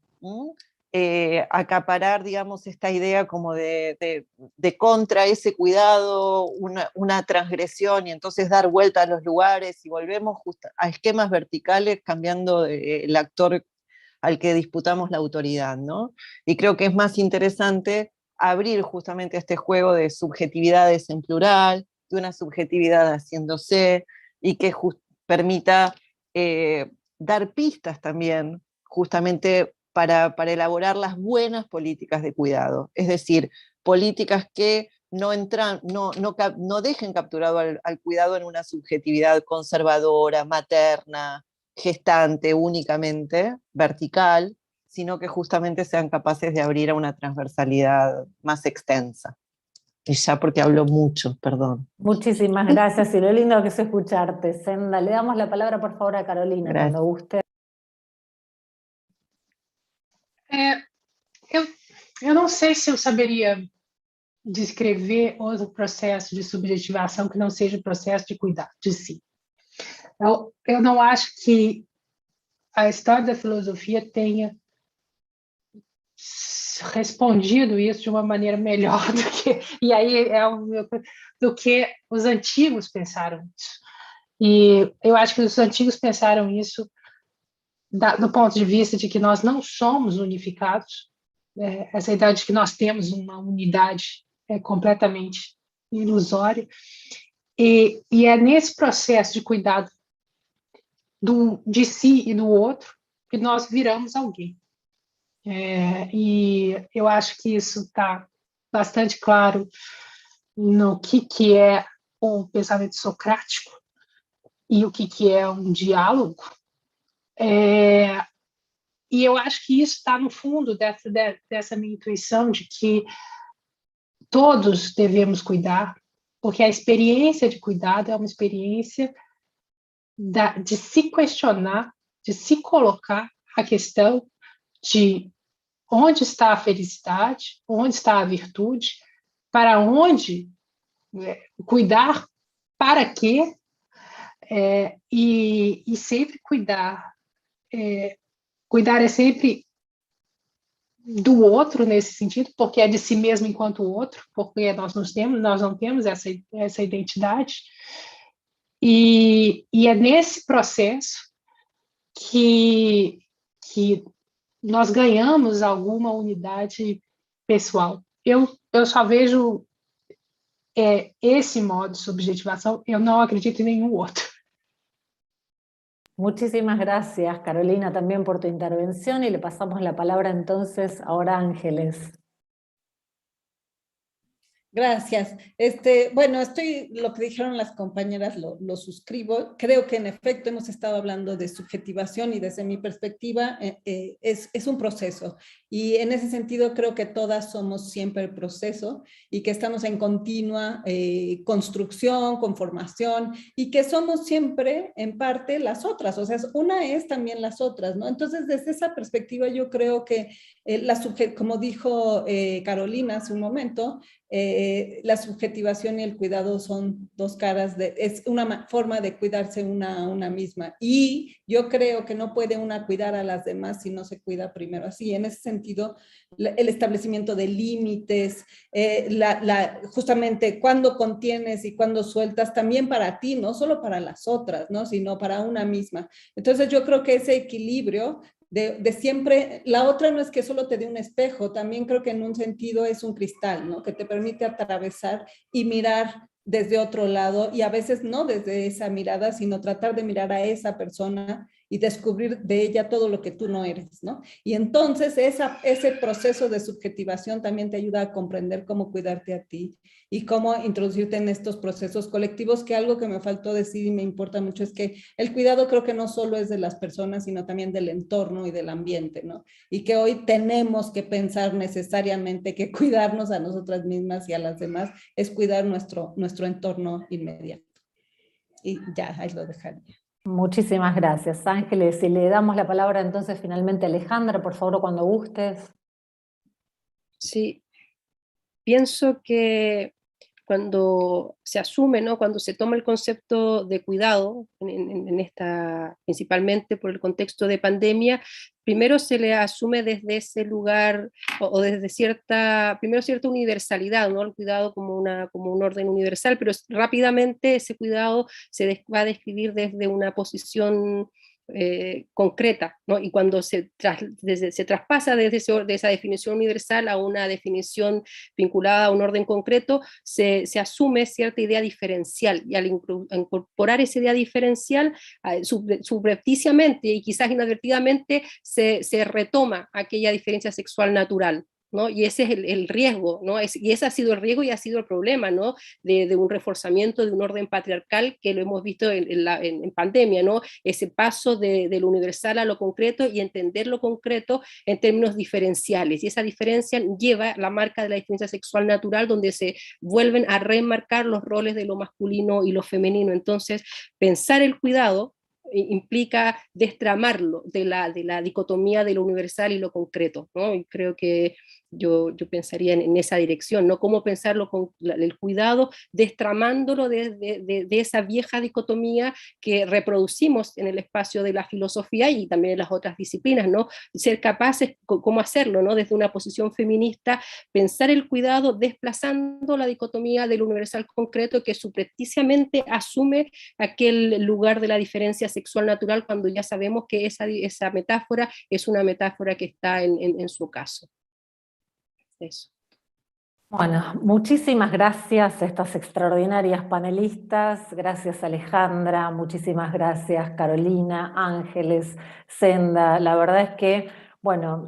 acaparar, digamos, esta idea como de contra ese cuidado, una transgresión, y entonces dar vuelta a los lugares, y volvemos a esquemas verticales cambiando el actor al que disputamos la autoridad, ¿no? Y creo que es más interesante abrir justamente este juego de subjetividades en plural, de una subjetividad haciéndose, y que permita dar pistas también, justamente para elaborar las buenas políticas de cuidado, es decir, políticas que no dejen capturado al cuidado en una subjetividad conservadora, materna, gestante únicamente, vertical, sino que justamente sean capaces de abrir a una transversalidad más extensa. Y ya porque hablo mucho, perdón. Muchísimas gracias y lo lindo que es escucharte, Senda. Le damos la palabra por favor a Carolina, Gracias. cuando guste. Eu não sei se eu saberia descrever outro processo de subjetivação que não seja o processo de cuidar de si. Eu não acho que a história da filosofia tenha respondido isso de uma maneira melhor do que os antigos pensaram isso. E eu acho que os antigos pensaram isso do ponto de vista de que nós não somos unificados, essa ideia de que nós temos uma unidade é completamente ilusória, e é nesse processo de cuidado de si e do outro que nós viramos alguém. E eu acho que isso está bastante claro no que é o pensamento socrático e o que é um diálogo. E eu acho que isso está no fundo dessa minha intuição de que todos devemos cuidar, porque a experiência de cuidado é uma experiência de se questionar, de se colocar a questão de onde está a felicidade, onde está a virtude, para onde cuidar, para quê, e sempre cuidar. Cuidar é sempre do outro nesse sentido, porque é de si mesmo enquanto o outro, porque nós não temos essa identidade. E é nesse processo que nós ganhamos alguma unidade pessoal. Eu só vejo esse modo de subjetivação, eu não acredito em nenhum outro. Muchísimas gracias, Carolina, también por tu intervención, y le pasamos la palabra entonces ahora a Ángeles. Gracias. Bueno, lo que dijeron las compañeras lo suscribo. Creo que en efecto hemos estado hablando de subjetivación y desde mi perspectiva es un proceso. Y en ese sentido creo que todas somos siempre el proceso y que estamos en continua construcción, conformación y que somos siempre en parte las otras. O sea, una es también las otras, ¿no? Entonces, desde esa perspectiva yo creo que como dijo Carolina hace un momento, la subjetivación y el cuidado son dos caras, es una forma de cuidarse una misma. Y yo creo que no puede una cuidar a las demás si no se cuida primero así. En ese sentido, el establecimiento de límites, justamente cuando contienes y cuando sueltas, también para ti, no solo para las otras, ¿no? Sino para una misma. Entonces yo creo que ese equilibrio de siempre, la otra no es que solo te dé un espejo, también creo que en un sentido es un cristal, ¿no? Que te permite atravesar y mirar desde otro lado y a veces no desde esa mirada, sino tratar de mirar a esa persona y descubrir de ella todo lo que tú no eres, ¿no? Y entonces ese proceso de subjetivación también te ayuda a comprender cómo cuidarte a ti y cómo introducirte en estos procesos colectivos, que algo que me faltó decir y me importa mucho es que el cuidado creo que no solo es de las personas, sino también del entorno y del ambiente, ¿no? Y que hoy tenemos que pensar necesariamente que cuidarnos a nosotras mismas y a las demás es cuidar nuestro entorno inmediato. Y ya, ahí lo dejaría. Muchísimas gracias, Ángeles. Y le damos la palabra entonces finalmente a Alejandra, por favor, cuando gustes. Sí, pienso que cuando se asume, ¿no? Cuando se toma el concepto de cuidado, principalmente por el contexto de pandemia, primero se le asume desde ese lugar o desde cierta universalidad, ¿no? El cuidado como un orden universal, pero rápidamente ese cuidado se va a describir desde una posición concreta, ¿no? Y cuando se traspasa de esa definición universal a una definición vinculada a un orden concreto, se asume cierta idea diferencial, y al incorporar esa idea diferencial, subrepticiamente y quizás inadvertidamente se retoma aquella diferencia sexual natural, ¿no? Y ese es el riesgo, ¿no? Y ese ha sido el riesgo y ha sido el problema, ¿no? De un reforzamiento de un orden patriarcal que lo hemos visto en pandemia, ¿no? Ese paso de lo universal a lo concreto y entender lo concreto en términos diferenciales. Y esa diferencia lleva la marca de la diferencia sexual natural, donde se vuelven a remarcar los roles de lo masculino y lo femenino. Entonces, pensar el cuidado implica destramarlo de la dicotomía de lo universal y lo concreto, ¿no? Y creo que yo pensaría en esa dirección, ¿no? Cómo pensarlo con el cuidado, destramándolo de esa vieja dicotomía que reproducimos en el espacio de la filosofía y también en las otras disciplinas, ¿no? Ser capaces, cómo hacerlo, ¿no? Desde una posición feminista, pensar el cuidado desplazando la dicotomía del universal concreto que subrepticiamente asume aquel lugar de la diferencia sexual natural, cuando ya sabemos que esa metáfora es una metáfora que está en su caso. Eso. Bueno, muchísimas gracias a estas extraordinarias panelistas, gracias Alejandra, muchísimas gracias Carolina, Ángeles, Senda. La verdad es que Bueno,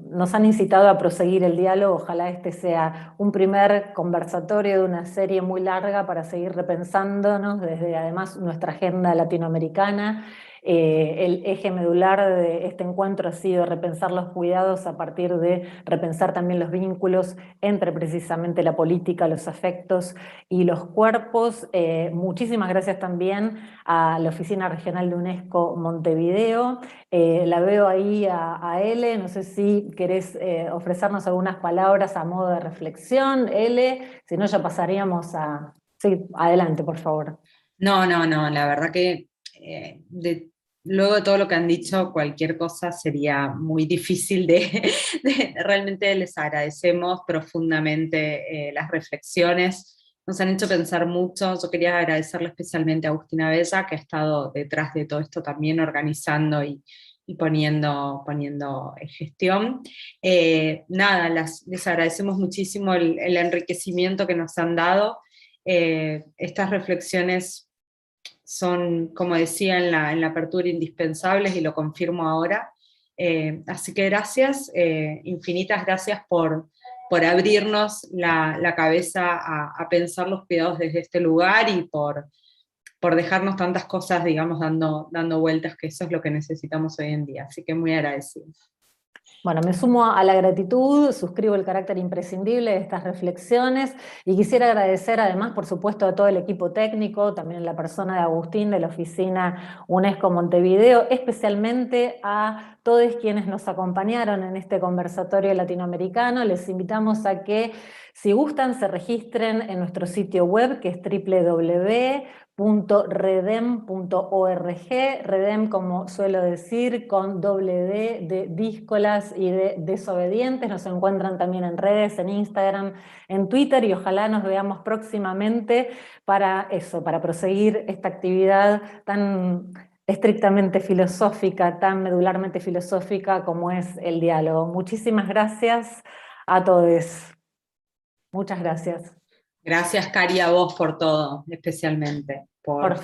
nos han incitado a proseguir el diálogo, ojalá este sea un primer conversatorio de una serie muy larga para seguir repensándonos desde además nuestra agenda latinoamericana. El eje medular de este encuentro ha sido repensar los cuidados a partir de repensar también los vínculos entre precisamente la política, los afectos y los cuerpos. Muchísimas gracias también a la Oficina Regional de UNESCO Montevideo. La veo ahí a Ele, no sé si querés ofrecernos algunas palabras a modo de reflexión, Ele, si no ya pasaríamos a... Sí, adelante, por favor. No, la verdad que luego de todo lo que han dicho, cualquier cosa sería muy difícil realmente les agradecemos profundamente las reflexiones, nos han hecho pensar mucho. Yo quería agradecerle especialmente a Agustina Bella, que ha estado detrás de todo esto también organizando y poniendo en gestión. Nada, les agradecemos muchísimo el enriquecimiento que nos han dado. Estas reflexiones son, como decía en la apertura, indispensables y lo confirmo ahora. Así que gracias, infinitas gracias por abrirnos la cabeza a pensar los cuidados desde este lugar y por dejarnos tantas cosas, digamos, dando vueltas, que eso es lo que necesitamos hoy en día. Así que muy agradecidos. Bueno, me sumo a la gratitud, suscribo el carácter imprescindible de estas reflexiones y quisiera agradecer además, por supuesto, a todo el equipo técnico, también la persona de Agustín de la oficina UNESCO Montevideo, especialmente a todos quienes nos acompañaron en este conversatorio latinoamericano. Les invitamos a que, si gustan, se registren en nuestro sitio web, que es www.redem.org, Redem, como suelo decir, con doble D de díscolas y de desobedientes. Nos encuentran también en redes, en Instagram, en Twitter, y ojalá nos veamos próximamente para eso, para proseguir esta actividad tan estrictamente filosófica, tan medularmente filosófica como es el diálogo. Muchísimas gracias a todos. Muchas gracias. Gracias, Cari, a vos por todo, especialmente.